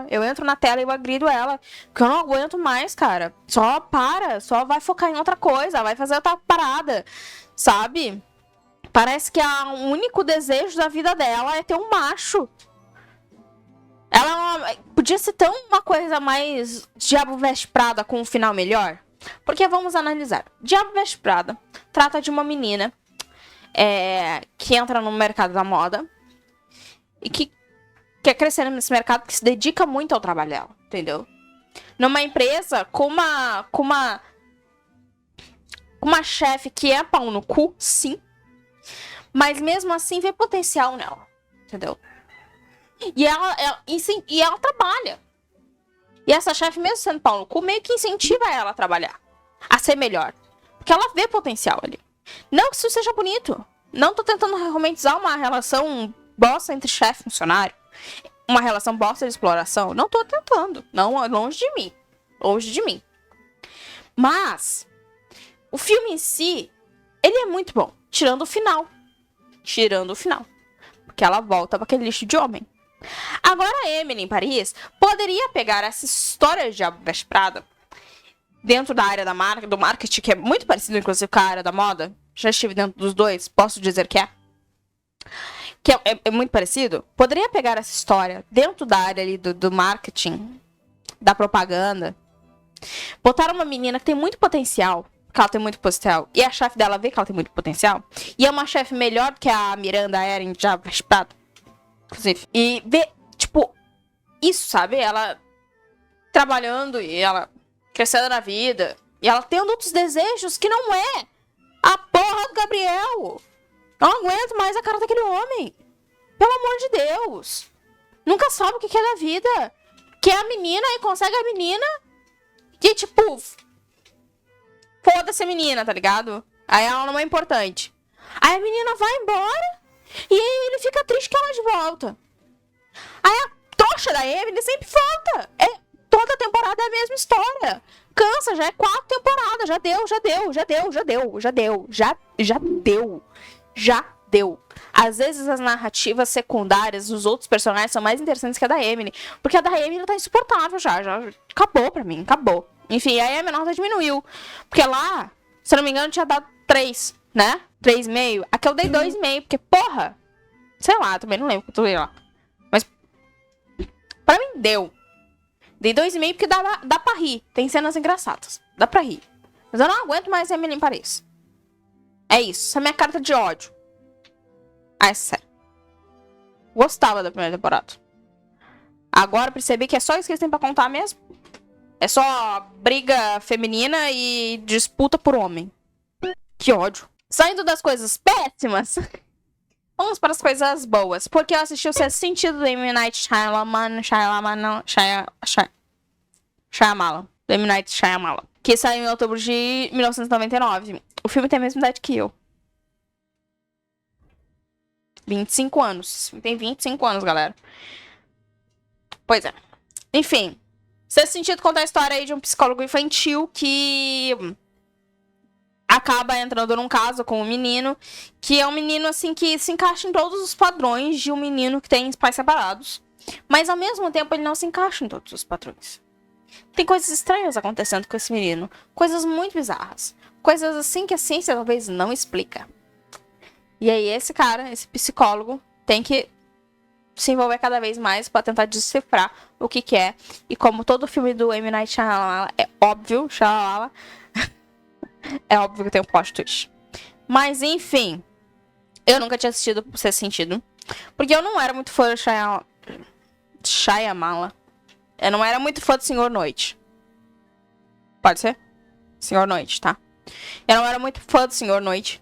Eu entro na tela e eu agrido ela. Porque eu não aguento mais, cara. Só vai focar em outra coisa, vai fazer outra parada, sabe? Parece que o único desejo da vida dela é ter um macho. Ela podia ser tão uma coisa mais Diabo Veste Prada com um final melhor. Porque vamos analisar. Diabo Veste Prada trata de uma menina que entra no mercado da moda e que quer crescer nesse mercado, que se dedica muito ao trabalho dela, entendeu? Numa empresa com uma chefe que é pau no cu, sim, mas mesmo assim vê potencial nela, entendeu? E ela trabalha. E essa chefe, mesmo sendo pau no cu, meio que incentiva ela a trabalhar, a ser melhor, porque ela vê potencial ali. Não que isso seja bonito. Não tô tentando romantizar uma relação bosta entre chefe e funcionário. Uma relação bosta de exploração. Não tô tentando. Não, longe de mim. Longe de mim. Mas o filme em si, ele é muito bom. Tirando o final. Porque ela volta pra aquele lixo de homem. Agora a Emily em Paris poderia pegar essa história de Diabo Veste Prada dentro da área do marketing, que é muito parecido, inclusive, com a área da moda. Já estive dentro dos dois, posso dizer que é. que é muito parecido, poderia pegar essa história dentro da área ali do marketing, da propaganda, botar uma menina que tem muito potencial, que ela tem muito potencial, e a chefe dela vê que ela tem muito potencial, e é uma chefe melhor do que a Miranda Eren de Prado, inclusive, e ver, tipo, isso, sabe? Ela trabalhando e ela crescendo na vida, e ela tendo outros desejos que não é a porra do Gabriel. Eu não aguento mais a cara daquele homem. Pelo amor de Deus. Nunca sabe o que é da vida. Quer a menina e consegue a menina. E tipo, foda-se a menina, tá ligado? Aí ela não é importante. Aí a menina vai embora. E aí ele fica triste que ela de volta. Aí a tocha da Emily sempre volta. Toda temporada é a mesma história. Cansa, já é 4 temporadas. Já deu. Às vezes as narrativas secundárias dos outros personagens são mais interessantes que a da Emily. Porque a da Emily tá insuportável já acabou pra mim, acabou. Enfim, aí a minha nota diminuiu. Porque lá, se eu não me engano, tinha dado 3, né? 3,5. Aqui eu dei 2,5, porque, porra, sei lá, também não lembro que eu dei lá. Mas, pra mim, deu. Dei 2,5 porque dá pra rir. Tem cenas engraçadas. Dá pra rir. Mas eu não aguento mais Emily em Paris. É isso. Essa é a minha carta de ódio. Ah, é sério. Gostava da primeira temporada. Agora percebi que é só isso que eles têm pra contar mesmo. É só briga feminina e disputa por homem. Que ódio. Saindo das coisas péssimas, vamos para as coisas boas. Porque eu assisti o Sexto Sentido do M. Night Shyamalan. Do M. Night Shyamalan. Que saiu em outubro de 1999. O filme tem a mesma idade que eu. 25 anos. Tem 25 anos, galera. Pois é. Enfim. Sexto Sentido conta a história aí de um psicólogo infantil que acaba entrando num caso com um menino, que é um menino, assim, que se encaixa em todos os padrões de um menino que tem pais separados. Mas, ao mesmo tempo, ele não se encaixa em todos os padrões. Tem coisas estranhas acontecendo com esse menino. Coisas muito bizarras. Coisas, assim, que a ciência talvez não explica. E aí, esse cara, esse psicólogo, tem que se envolver cada vez mais pra tentar decifrar o que é. E como todo filme do M. Night Shyamalan é óbvio, é óbvio que tem um plot twist. Mas, enfim, eu nunca tinha assistido o Sexto Sentido. Porque eu não era muito fã do Shyamalan. Eu não era muito fã do Senhor Noite. Pode ser? Senhor Noite, tá? Eu não era muito fã do Senhor Noite.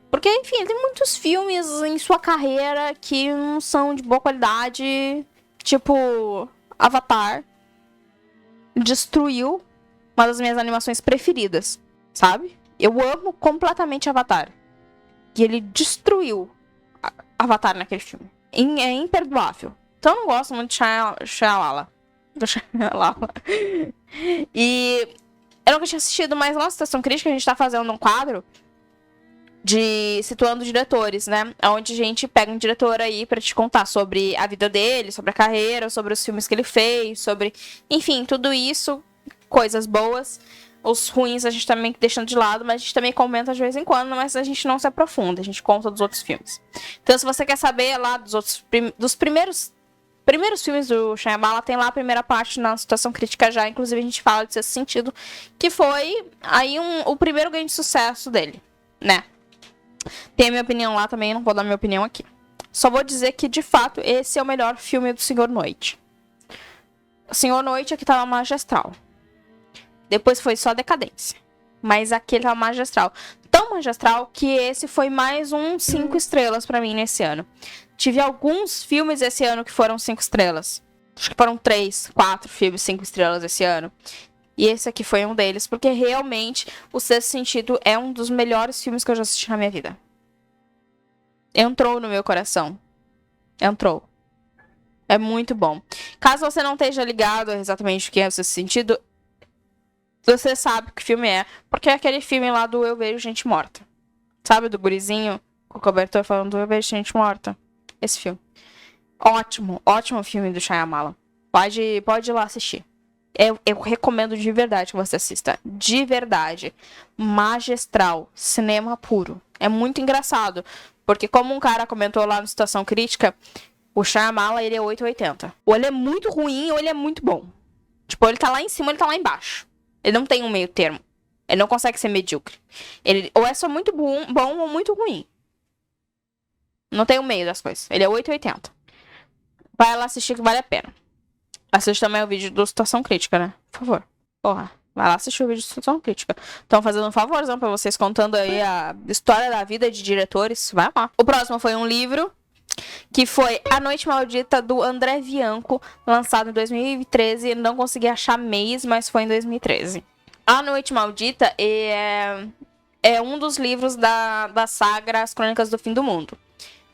Porque, enfim, tem muitos filmes em sua carreira que não são de boa qualidade. Tipo, Avatar. Destruiu uma das minhas animações preferidas, sabe? Eu amo completamente Avatar. E ele destruiu Avatar naquele filme. É imperdoável. Então eu não gosto muito de Shyamalan. E eu nunca tinha assistido, mas na Situação Crítica a gente tá fazendo um quadro de situando diretores, né? Onde a gente pega um diretor aí pra te contar sobre a vida dele, sobre a carreira, sobre os filmes que ele fez, sobre, enfim, tudo isso, coisas boas. Os ruins a gente também deixando de lado, mas a gente também comenta de vez em quando, mas a gente não se aprofunda, a gente conta dos outros filmes. Então, se você quer saber lá dos primeiros filmes do Shyamalan, tem lá a primeira parte na Situação Crítica já, inclusive a gente fala de Sexto Sentido, que foi aí o primeiro grande sucesso dele, né? Tem a minha opinião lá também, não vou dar minha opinião aqui. Só vou dizer que, de fato, esse é o melhor filme do Senhor Noite. O Senhor Noite aqui tava magistral. Depois foi só decadência. Mas aquele tava magistral. Tão magistral que esse foi mais um 5 estrelas pra mim nesse ano. Tive alguns filmes esse ano que foram 5 estrelas. Acho que foram 3, 4 filmes 5 estrelas esse ano. E esse aqui foi um deles, porque realmente o Sexto Sentido é um dos melhores filmes que eu já assisti na minha vida. Entrou no meu coração. Entrou. É muito bom. Caso você não esteja ligado exatamente o que é o Sexto Sentido, você sabe que filme é. Porque é aquele filme lá do Eu Vejo Gente Morta. Sabe, do gurizinho com o cobertor falando do Eu Vejo Gente Morta? Esse filme. Ótimo, ótimo filme do Shyamalan. Pode ir lá assistir. Eu recomendo de verdade que você assista. De verdade. Magistral. Cinema puro. É muito engraçado. Porque como um cara comentou lá no Situação Crítica, o Shyamalan, ele é 880. Ou ele é muito ruim ou ele é muito bom. Tipo, ele tá lá em cima ou ele tá lá embaixo. Ele não tem um meio termo. Ele não consegue ser medíocre. Ele ou é só muito bom ou muito ruim. Não tem o meio das coisas. Ele é 880. Vai lá assistir que vale a pena. Assiste também o vídeo do Situação Crítica, né? Por favor. Porra. Vai lá assistir o vídeo de Situação Crítica. Estão fazendo um favorzão pra vocês, contando aí a história da vida de diretores. Vai lá. O próximo foi um livro, que foi A Noite Maldita, do André Bianco, lançado em 2013. Não consegui achar mês, mas foi em 2013. A Noite Maldita é um dos livros da saga As Crônicas do Fim do Mundo.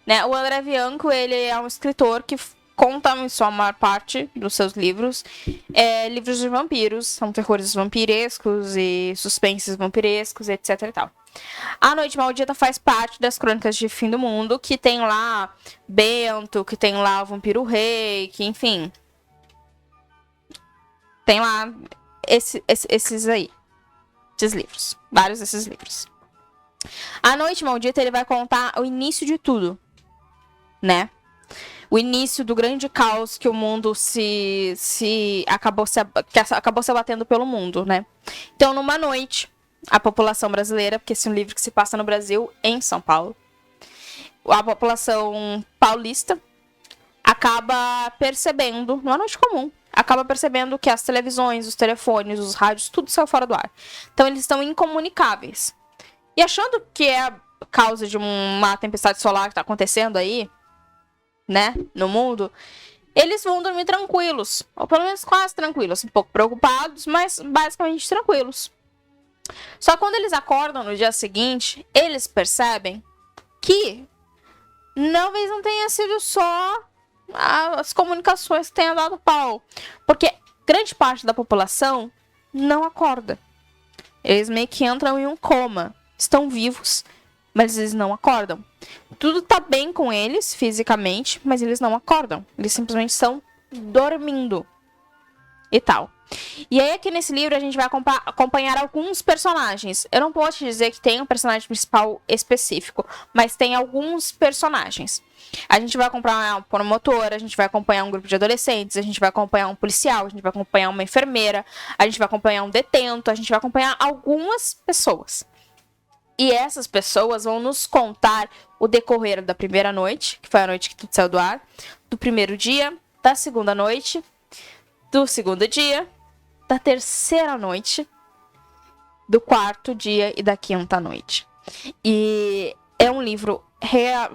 Né? O André Bianco, ele é um escritor que conta em sua maior parte dos seus livros livros de vampiros, são terrores vampirescos e suspenses vampirescos, etc e tal. A Noite Maldita faz parte das Crônicas de Fim do Mundo, que tem lá Bento, que tem lá o Vampiro Rei, que enfim... Tem lá esses aí. Esses livros. Vários desses livros. A Noite Maldita, ele vai contar o início de tudo. Né? O início do grande caos que o mundo acabou se abatendo pelo mundo, né? Então, numa noite, a população brasileira, porque esse é um livro que se passa no Brasil, em São Paulo, a população paulista acaba percebendo, numa noite comum, acaba percebendo que as televisões, os telefones, os rádios, tudo saiu fora do ar. Então, eles estão incomunicáveis. E achando que é a causa de uma tempestade solar que está acontecendo aí, né, no mundo, eles vão dormir tranquilos, ou pelo menos quase tranquilos, um pouco preocupados, mas basicamente tranquilos. Só que quando eles acordam no dia seguinte, eles percebem que talvez não tenha sido só as comunicações que tenham dado pau, porque grande parte da população não acorda. Eles meio que entram em um coma, estão vivos, mas eles não acordam. Tudo tá bem com eles, fisicamente, mas eles não acordam. Eles simplesmente estão dormindo. E tal. E aí, aqui nesse livro, a gente vai acompanhar alguns personagens. Eu não posso te dizer que tem um personagem principal específico, mas tem alguns personagens. A gente vai acompanhar um promotor, a gente vai acompanhar um grupo de adolescentes, a gente vai acompanhar um policial, a gente vai acompanhar uma enfermeira, a gente vai acompanhar um detento, a gente vai acompanhar algumas pessoas. E essas pessoas vão nos contar o decorrer da primeira noite, que foi a noite que tudo saiu do ar, do primeiro dia, da segunda noite, do segundo dia, da terceira noite, do quarto dia e da quinta noite. E é um livro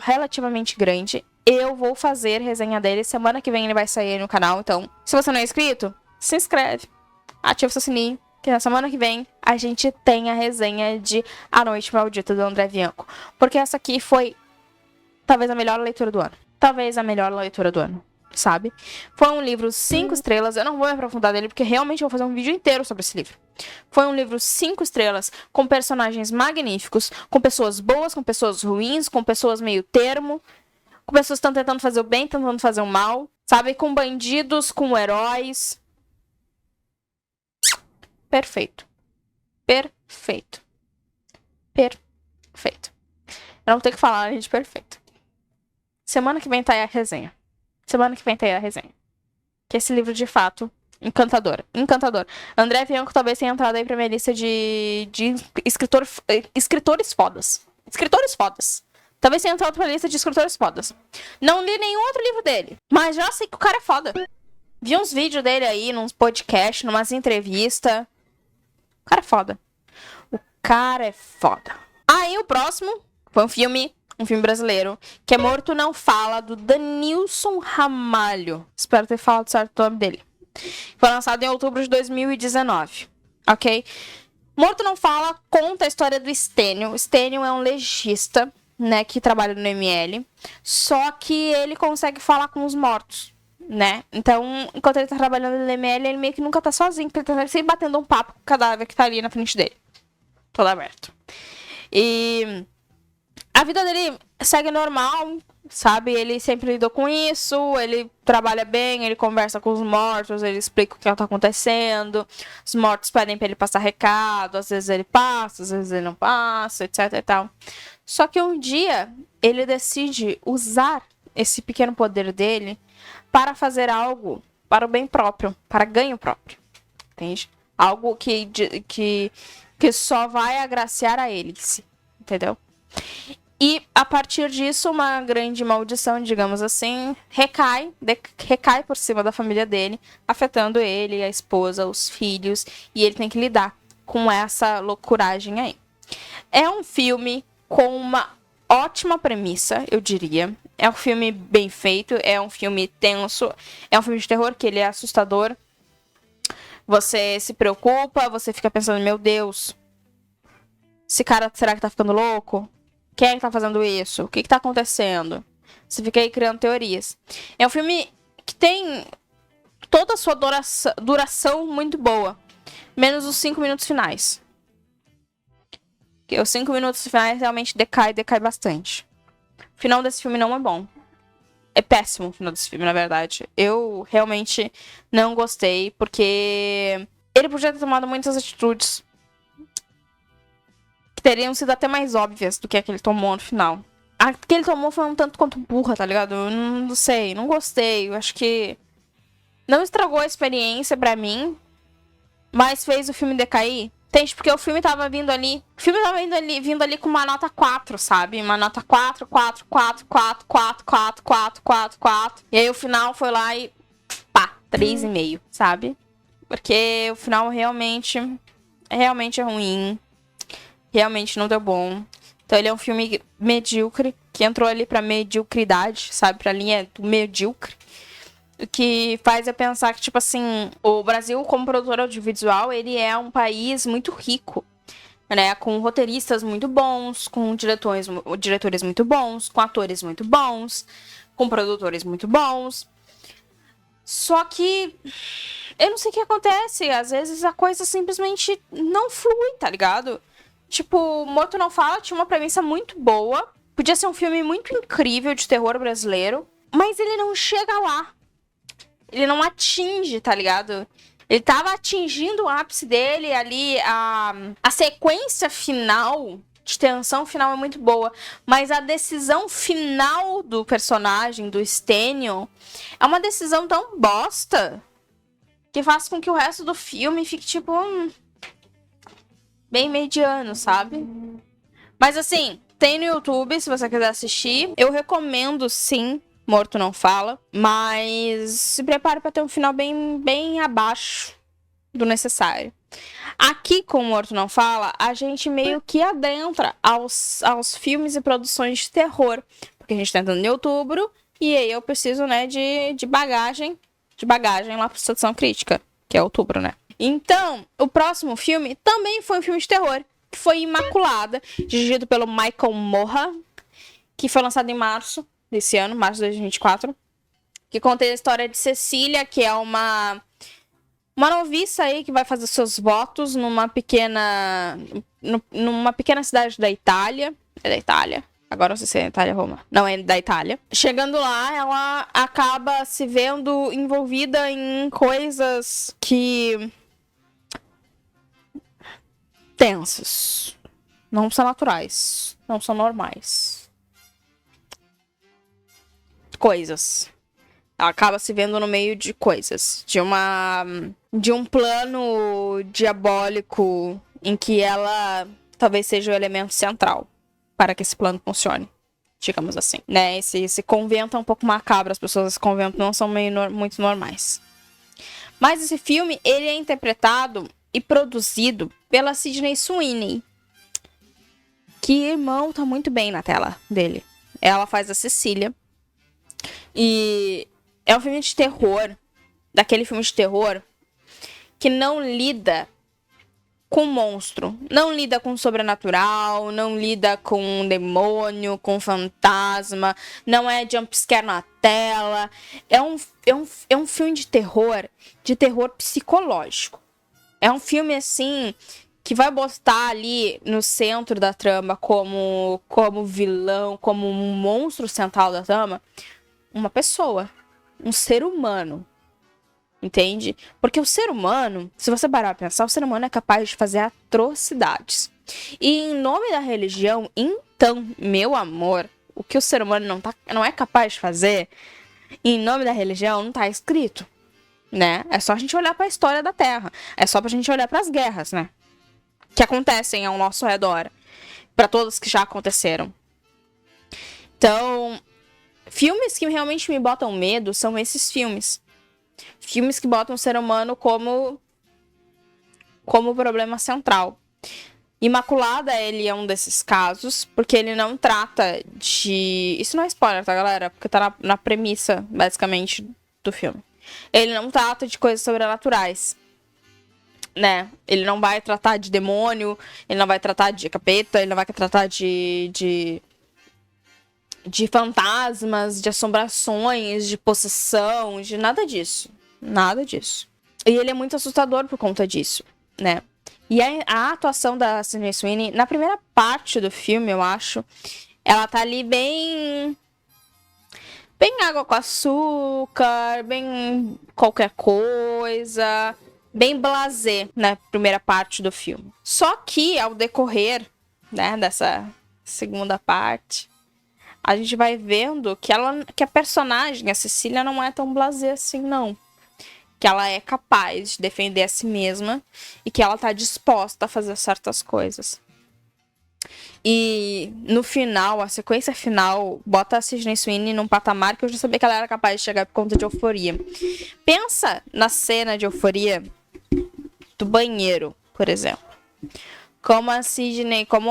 relativamente grande. Eu vou fazer resenha dele. Semana que vem ele vai sair no canal. Então, se você não é inscrito, se inscreve. Ativa o seu sininho. Que na semana que vem a gente tem a resenha de A Noite Maldita, do André Bianco. Porque essa aqui foi talvez a melhor leitura do ano. Talvez a melhor leitura do ano, sabe? Foi um livro 5 estrelas. Eu não vou me aprofundar nele porque realmente eu vou fazer um vídeo inteiro sobre esse livro. Foi um livro 5 estrelas, com personagens magníficos, com pessoas boas, com pessoas ruins, com pessoas meio termo, com pessoas que estão tentando fazer o bem, tentando fazer o mal, sabe? Com bandidos, com heróis. Perfeito. Perfeito. Perfeito. Eu não tenho que falar, gente, perfeito. Semana que vem tá aí a resenha. Que esse livro, de fato, encantador. André Bianco talvez tenha entrado aí pra minha lista de escritores fodas. Talvez tenha entrado pra lista de escritores fodas. Não li nenhum outro livro dele, mas já sei que o cara é foda. Vi uns vídeos dele aí, nos podcasts, numas entrevistas. O cara é foda. Aí o próximo foi um filme brasileiro, que é Morto Não Fala, do Danilson Ramalho. Espero ter falado certo o nome dele. Foi lançado em outubro de 2019, ok? Morto Não Fala conta a história do Stênio. Stênio é um legista, né, que trabalha no ML, só que ele consegue falar com os mortos, né? Então, enquanto ele tá trabalhando no ML, ele meio que nunca tá sozinho, porque ele tá sempre batendo um papo com o cadáver que tá ali na frente dele. Todo aberto. E a vida dele segue normal, sabe? Ele sempre lidou com isso, ele trabalha bem, ele conversa com os mortos, ele explica o que tá acontecendo. Os mortos pedem pra ele passar recado, às vezes ele passa, às vezes ele não passa, etc e tal. Só que um dia ele decide usar esse pequeno poder dele para fazer algo para o bem próprio, para ganho próprio, entende? Algo que só vai agraciar a ele, entendeu? E a partir disso, uma grande maldição, digamos assim, recai por cima da família dele, afetando ele, a esposa, os filhos, e ele tem que lidar com essa loucuragem aí. É um filme com uma ótima premissa, eu diria. É um filme bem feito, é um filme tenso, é um filme de terror que ele é assustador. Você se preocupa, você fica pensando, meu Deus, esse cara será que tá ficando louco? Quem é que tá fazendo isso? O que tá acontecendo? Você fica aí criando teorias. É um filme que tem toda a sua duração muito boa. Menos os 5 minutos finais. Porque os 5 minutos finais realmente decai bastante. O final desse filme não é bom. É péssimo o final desse filme, na verdade. Eu realmente não gostei, porque ele podia ter tomado muitas atitudes que teriam sido até mais óbvias do que a que ele tomou no final. A que ele tomou foi um tanto quanto burra, tá ligado? Eu não sei, não gostei. Eu acho que não estragou a experiência pra mim, mas fez o filme decair. Entende? Porque o filme tava vindo ali. O filme tava vindo ali com uma nota 4, sabe? Uma nota 4, 4, 4, 4, 4, 4, 4, 4, 4. E aí o final foi lá e pá, 3,5, sabe? Porque o final realmente é ruim. Realmente não deu bom. Então ele é um filme medíocre, que entrou ali pra mediocridade, sabe? Pra linha do medíocre. O que faz eu pensar que, tipo assim, o Brasil, como produtor audiovisual, ele é um país muito rico, né? Com roteiristas muito bons, com diretores muito bons, com atores muito bons, com produtores muito bons. Só que eu não sei o que acontece. Às vezes a coisa simplesmente não flui, tá ligado? Tipo, Morto Não Fala tinha uma premissa muito boa. Podia ser um filme muito incrível de terror brasileiro. Mas ele não chega lá. Ele não atinge, tá ligado? Ele tava atingindo o ápice dele ali. A sequência final, de tensão final, é muito boa. Mas a decisão final do personagem, do Stênio, é uma decisão tão bosta que faz com que o resto do filme fique, tipo, bem mediano, sabe? Mas assim, tem no YouTube, se você quiser assistir. Eu recomendo, sim, Morto Não Fala. Mas se prepare pra ter um final bem abaixo do necessário. Aqui com Morto Não Fala, a gente meio que adentra aos filmes e produções de terror. Porque a gente tá entrando em outubro. E aí eu preciso, né, de bagagem. De bagagem lá pra Estação Crítica. Que é outubro, né? Então, o próximo filme também foi um filme de terror, que foi Imaculada, dirigido pelo Michael Moha, que foi lançado em março desse ano, março de 2024, que conta a história de Cecília, que é uma noviça aí que vai fazer seus votos numa pequena cidade da Itália. É da Itália. Agora não sei se é Itália ou Roma. Não, é da Itália. Chegando lá, ela acaba se vendo envolvida em coisas que tensas. Não são naturais. Não são normais. Coisas. Ela acaba se vendo no meio de coisas. De um plano diabólico em que ela talvez seja o elemento central para que esse plano funcione. Digamos assim, né? Esse convento é um pouco macabro. As pessoas desse convento não são muito normais. Mas esse filme, ele é interpretado e produzido pela Sydney Sweeney, que, irmão, tá muito bem na tela dele. Ela faz a Cecília. E é um filme de terror, daquele filme de terror que não lida com monstro, não lida com sobrenatural, não lida com demônio, com fantasma, não é jumpscare na tela. É um filme de terror psicológico. É um filme, assim, que vai botar ali no centro da trama como vilão, como um monstro central da trama, uma pessoa, um ser humano. Entende? Porque o ser humano, se você parar pra pensar, o ser humano é capaz de fazer atrocidades. E em nome da religião, em Então, meu amor, o que o ser humano não é capaz de fazer em nome da religião não tá escrito, né? É só a gente olhar para a história da Terra. É só pra gente olhar para as guerras, né? Que acontecem ao nosso redor. Para todas que já aconteceram. Então, filmes que realmente me botam medo são esses filmes. Filmes que botam o ser humano como problema central. Imaculada, ele é um desses casos, porque ele não trata de... Isso não é spoiler, tá, galera? Porque tá na premissa, basicamente, do filme. Ele não trata de coisas sobrenaturais, né? Ele não vai tratar de demônio, ele não vai tratar de capeta, ele não vai tratar de fantasmas, de assombrações, de possessão, de nada disso. Nada disso. E ele é muito assustador por conta disso, né? E a atuação da Sydney Sweeney, na primeira parte do filme, eu acho, ela tá ali bem água com açúcar, bem qualquer coisa, bem blasé na primeira parte do filme. Só que, ao decorrer, né, dessa segunda parte, a gente vai vendo que a personagem, a Cecília, não é tão blasé assim, não. Que ela é capaz de defender a si mesma e que ela tá disposta a fazer certas coisas. E no final, a sequência final, bota a Sydney Sweeney num patamar que eu já sabia que ela era capaz de chegar por conta de Euforia. Pensa na cena de Euforia do banheiro, por exemplo. Como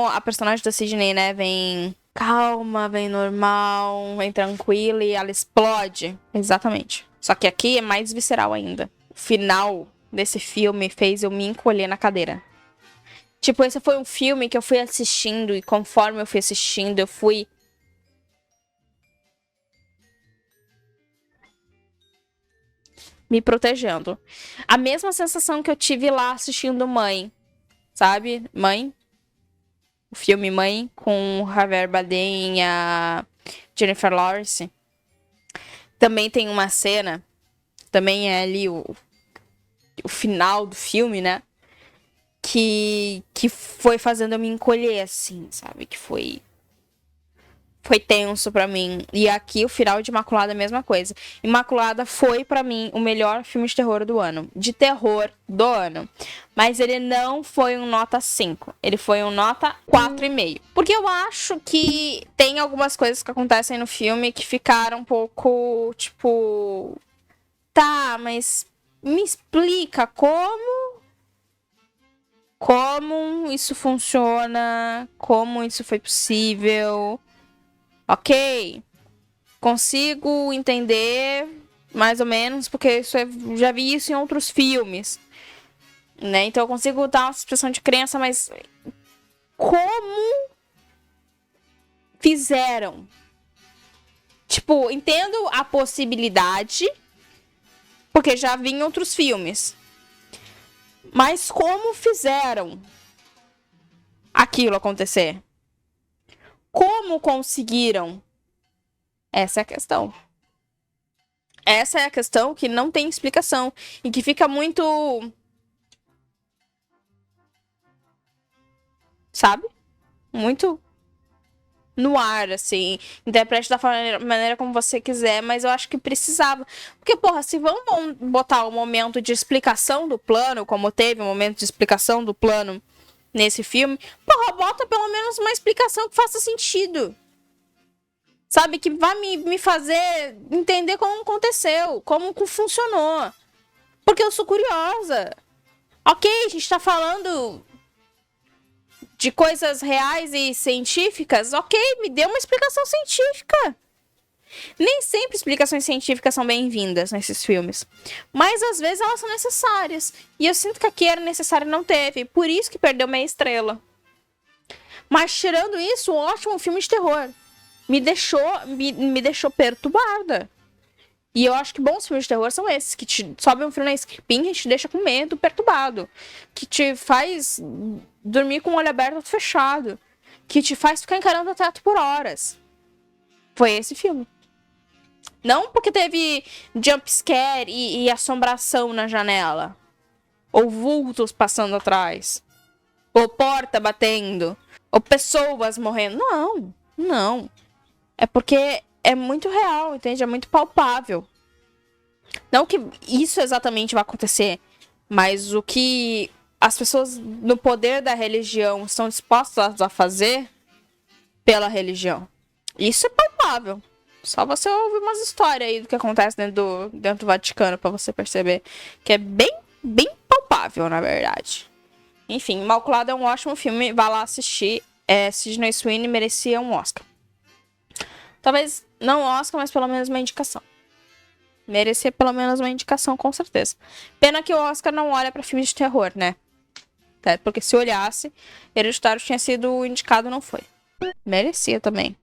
a personagem da Sydney, né, vem calma, vem normal, vem tranquila e ela explode. Exatamente. Só que aqui é mais visceral ainda. O final desse filme fez eu me encolher na cadeira. Tipo, esse foi um filme que eu fui assistindo e conforme eu fui assistindo, eu fui me protegendo. A mesma sensação que eu tive lá assistindo Mãe. Sabe? Mãe? O filme Mãe com o Javier Bardem e a Jennifer Lawrence. Também tem uma cena, também é ali o final do filme, né? Que foi fazendo eu me encolher, assim, sabe? Que foi tenso pra mim. E aqui o final de Imaculada é a mesma coisa. Imaculada foi pra mim o melhor filme de terror do ano. De terror do ano. Mas ele não foi um nota 5. Ele foi um nota 4,5. Porque eu acho que tem algumas coisas que acontecem no filme que ficaram um pouco, tipo... Tá, mas me explica como isso funciona, como isso foi possível. Ok, consigo entender mais ou menos, porque já vi isso em outros filmes, né? Então eu consigo dar uma expressão de crença, mas como fizeram? Tipo, entendo a possibilidade, porque já vi em outros filmes. Mas como fizeram aquilo acontecer? Como conseguiram? Essa é a questão. Essa é a questão que não tem explicação. E que fica muito... Sabe? Muito no ar, assim. Interprete da maneira como você quiser, mas eu acho que precisava. Porque, porra, se vamos botar o momento de explicação do plano, como teve o momento de explicação do plano nesse filme, porra, bota pelo menos uma explicação que faça sentido. Sabe? Que vai me fazer entender como aconteceu, como funcionou. Porque eu sou curiosa. Ok, a gente tá falando de coisas reais e científicas. Ok, me dê uma explicação científica. Nem sempre explicações científicas são bem-vindas nesses filmes. Mas às vezes elas são necessárias. E eu sinto que aqui era necessário e não teve. Por isso que perdeu meia estrela. Mas tirando isso, um ótimo filme de terror. Me deixou perturbada. E eu acho que bons filmes de terror são esses, que te sobe um filme na esquipinha e te deixa com medo, perturbado. Que te faz dormir com o olho aberto ou fechado. Que te faz ficar encarando o teto por horas. Foi esse filme. Não porque teve jumpscare e assombração na janela. Ou vultos passando atrás. Ou porta batendo. Ou pessoas morrendo. Não, não. É porque é muito real, entende? É muito palpável. Não que isso exatamente vai acontecer, mas o que as pessoas no poder da religião estão dispostas a fazer pela religião. Isso é palpável. Só você ouvir umas histórias aí do que acontece dentro do Vaticano pra você perceber que é bem palpável, na verdade. Enfim, Imaculado é um ótimo filme, vá lá assistir. Sydney Sweeney merecia um Oscar. Talvez não Oscar, mas pelo menos uma indicação. Merecia pelo menos uma indicação, com certeza. Pena que o Oscar não olha pra filmes de terror, né? Porque se olhasse, Hereditário tinha sido indicado, não foi. Merecia também.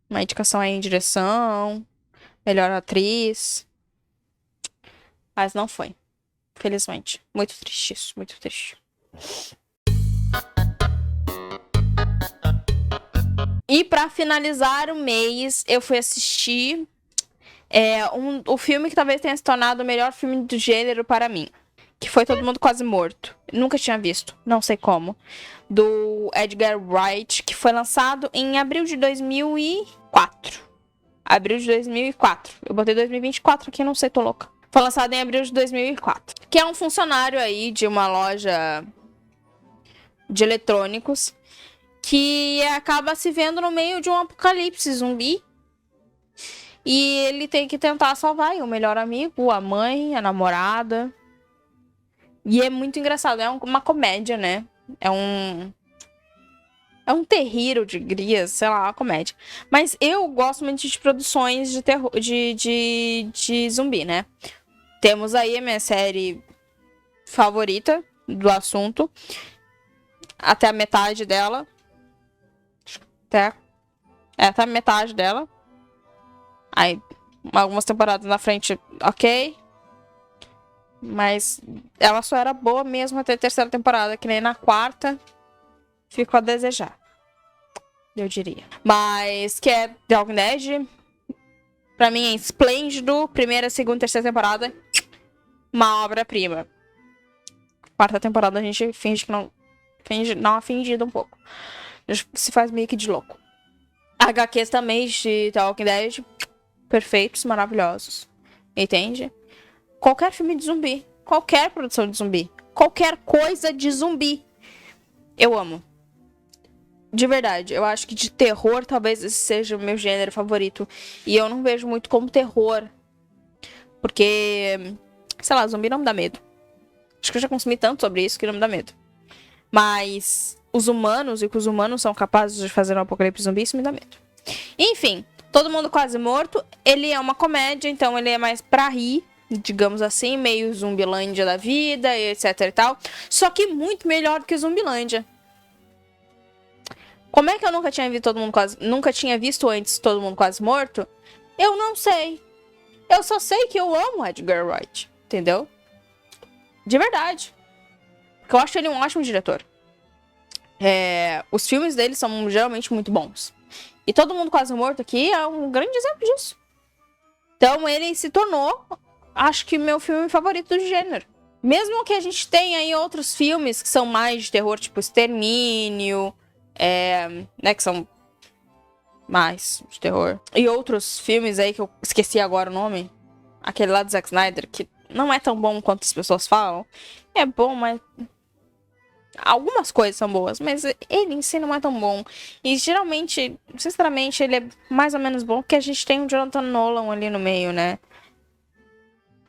Uma indicação aí em direção, melhor atriz. Mas não foi. Felizmente. Muito triste isso, muito triste. E pra finalizar o mês, eu fui assistir o filme que talvez tenha se tornado o melhor filme do gênero para mim. Que foi Todo Mundo Quase Morto. Nunca tinha visto, não sei como. Do Edgar Wright, que foi lançado em abril de 2004. Abril de 2004. Eu botei 2024 aqui, não sei, tô louca. Foi lançado em abril de 2004. Que é um funcionário aí de uma loja de eletrônicos que acaba se vendo no meio de um apocalipse zumbi. E ele tem que tentar salvar o melhor amigo, a mãe, a namorada. E é muito engraçado, é uma comédia, né? É um terrível de grias, sei lá, uma comédia. Mas eu gosto muito de produções de terror, de zumbi, né? Temos aí a minha série favorita do assunto. Até a metade dela. Até a metade dela. Aí, algumas temporadas na frente, ok. Mas ela só era boa mesmo até a terceira temporada, que nem na quarta ficou a desejar, eu diria. Mas que é The Walking Dead, pra mim é esplêndido. Primeira, segunda e terceira temporada, uma obra-prima. Quarta temporada a gente finge que não... Finge, não, fingido um pouco. A gente se faz meio que de louco. HQs também de The Walking Dead, perfeitos, maravilhosos. Entende? Qualquer filme de zumbi, qualquer produção de zumbi, qualquer coisa de zumbi, eu amo. De verdade, eu acho que de terror talvez esse seja o meu gênero favorito. E eu não vejo muito como terror. Porque, sei lá, zumbi não me dá medo. Acho que eu já consumi tanto sobre isso que não me dá medo. Mas os humanos e o que os humanos são capazes de fazer no apocalipse zumbi, isso me dá medo. Enfim, Todo Mundo Quase Morto, ele é uma comédia, então ele é mais pra rir, digamos assim, meio Zumbilândia da vida, etc e tal. Só que muito melhor do que Zumbilândia. Como é que eu nunca tinha visto antes Todo Mundo Quase Morto? Eu não sei. Eu só sei que eu amo Edgar Wright, entendeu? De verdade. Porque eu acho ele um ótimo diretor. Os filmes dele são geralmente muito bons. E Todo Mundo Quase Morto aqui é um grande exemplo disso. Então ele se tornou, acho que, meu filme favorito do gênero. Mesmo que a gente tenha aí outros filmes que são mais de terror, tipo Extermínio, né, que são mais de terror. E outros filmes aí que eu esqueci agora o nome. Aquele lá do Zack Snyder, que não é tão bom quanto as pessoas falam. É bom, mas... algumas coisas são boas, mas ele em si não é tão bom. E geralmente, sinceramente, ele é mais ou menos bom porque a gente tem o Jonathan Nolan ali no meio, né?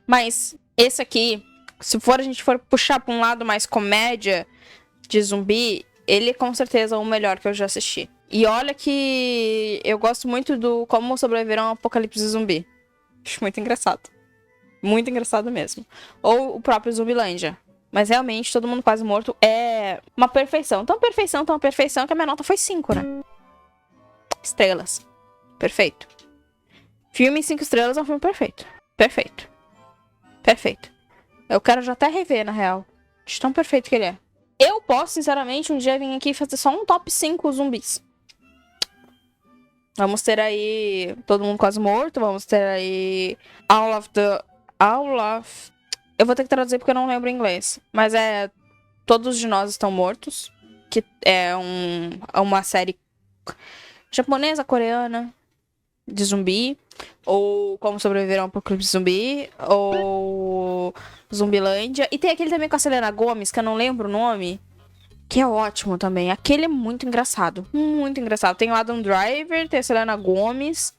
Mas esse aqui, se a gente for puxar pra um lado mais comédia de zumbi, ele é com certeza o melhor que eu já assisti. E olha que eu gosto muito do Como Sobreviver a um Apocalipse Zumbi. Acho muito engraçado. Muito engraçado mesmo. Ou o próprio Zumbilândia. Mas realmente, Todo Mundo Quase Morto é uma perfeição. Tão perfeição que a minha nota foi 5, né? Estrelas. Perfeito. Filme 5 estrelas é um filme perfeito. Perfeito. Perfeito. Eu quero já até rever, na real. De tão perfeito que ele é. Eu posso, sinceramente, um dia vir aqui fazer só um top 5 zumbis. Vamos ter aí Todo Mundo Quase Morto. Vamos ter aí All of... Eu vou ter que traduzir porque eu não lembro em inglês. Mas Todos de Nós Estão Mortos. que é uma série japonesa, coreana, de zumbi. Ou Como Sobreviver a um Apocalipse Zumbi. Ou Zumbilândia. E tem aquele também com a Selena Gomez, que eu não lembro o nome. Que é ótimo também. Aquele é muito engraçado. Muito engraçado. Tem o Adam Driver, tem a Selena Gomez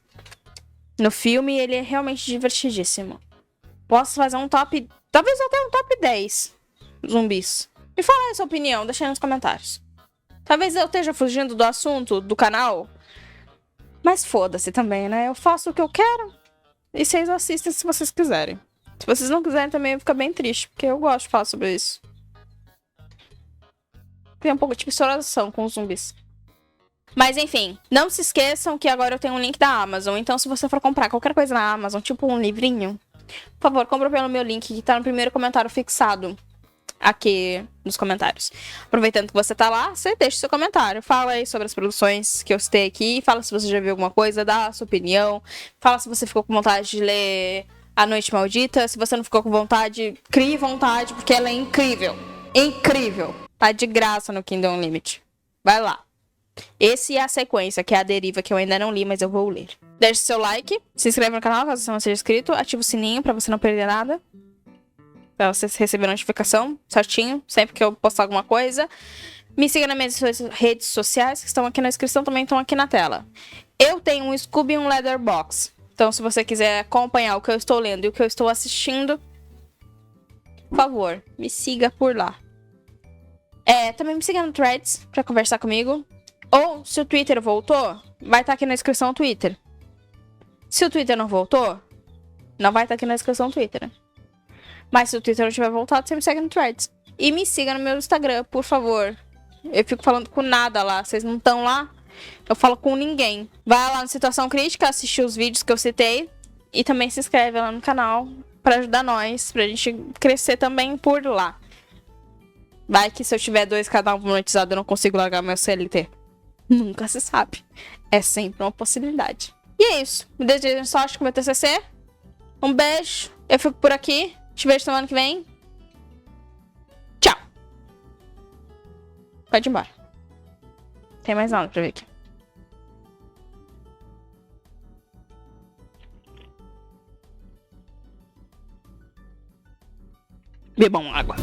no filme. E ele é realmente divertidíssimo. Posso fazer um top... Talvez até um top 10 zumbis. Me fala aí a sua opinião, deixa aí nos comentários. Talvez eu esteja fugindo do assunto do canal. Mas foda-se também, né? Eu faço o que eu quero. E vocês assistem se vocês quiserem. Se vocês não quiserem também, fica bem triste. Porque eu gosto de falar sobre isso. Tem um pouco de misturação com os zumbis. Mas enfim, não se esqueçam que agora eu tenho um link da Amazon. Então se você for comprar qualquer coisa na Amazon, tipo um livrinho, por favor, compra pelo meu link que tá no primeiro comentário fixado aqui nos comentários. Aproveitando que você tá lá, você deixa seu comentário. Fala aí sobre as produções que eu citei aqui. Fala se você já viu alguma coisa, dá a sua opinião. Fala se você ficou com vontade de ler A Noite Maldita. Se você não ficou com vontade, crie vontade, porque ela é incrível. Incrível. Tá de graça no Kindle Unlimited. Vai lá. Esse é a sequência, que é a deriva, que eu ainda não li, mas eu vou ler. Deixe seu like, se inscreve no canal caso você não seja inscrito, ativa o sininho pra você não perder nada. Pra você receber notificação certinho, sempre que eu postar alguma coisa. Me siga nas minhas redes sociais, que estão aqui na descrição, também estão aqui na tela. Eu tenho um Scooby e um Letterboxd. Então, se você quiser acompanhar o que eu estou lendo e o que eu estou assistindo, por favor, me siga por lá. Também me siga no Threads pra conversar comigo. Ou, se o Twitter voltou, vai estar aqui na descrição o Twitter. Se o Twitter não voltou, não vai estar aqui na descrição o Twitter. Mas se o Twitter não tiver voltado, você me segue no Threads. E me siga no meu Instagram, por favor. Eu fico falando com nada lá. Vocês não estão lá? Eu falo com ninguém. Vai lá no Situação Crítica, assistir os vídeos que eu citei. E também se inscreve lá no canal pra ajudar nós. Pra gente crescer também por lá. Vai que se eu tiver 2 canais monetizados, eu não consigo largar meu CLT. Nunca se sabe. É sempre uma possibilidade. E é isso. Me desejo sorte com o meu TCC. Um beijo. Eu fico por aqui. Te vejo semana que vem. Tchau. Pode ir embora. Tem mais nada pra ver aqui. Bebam água.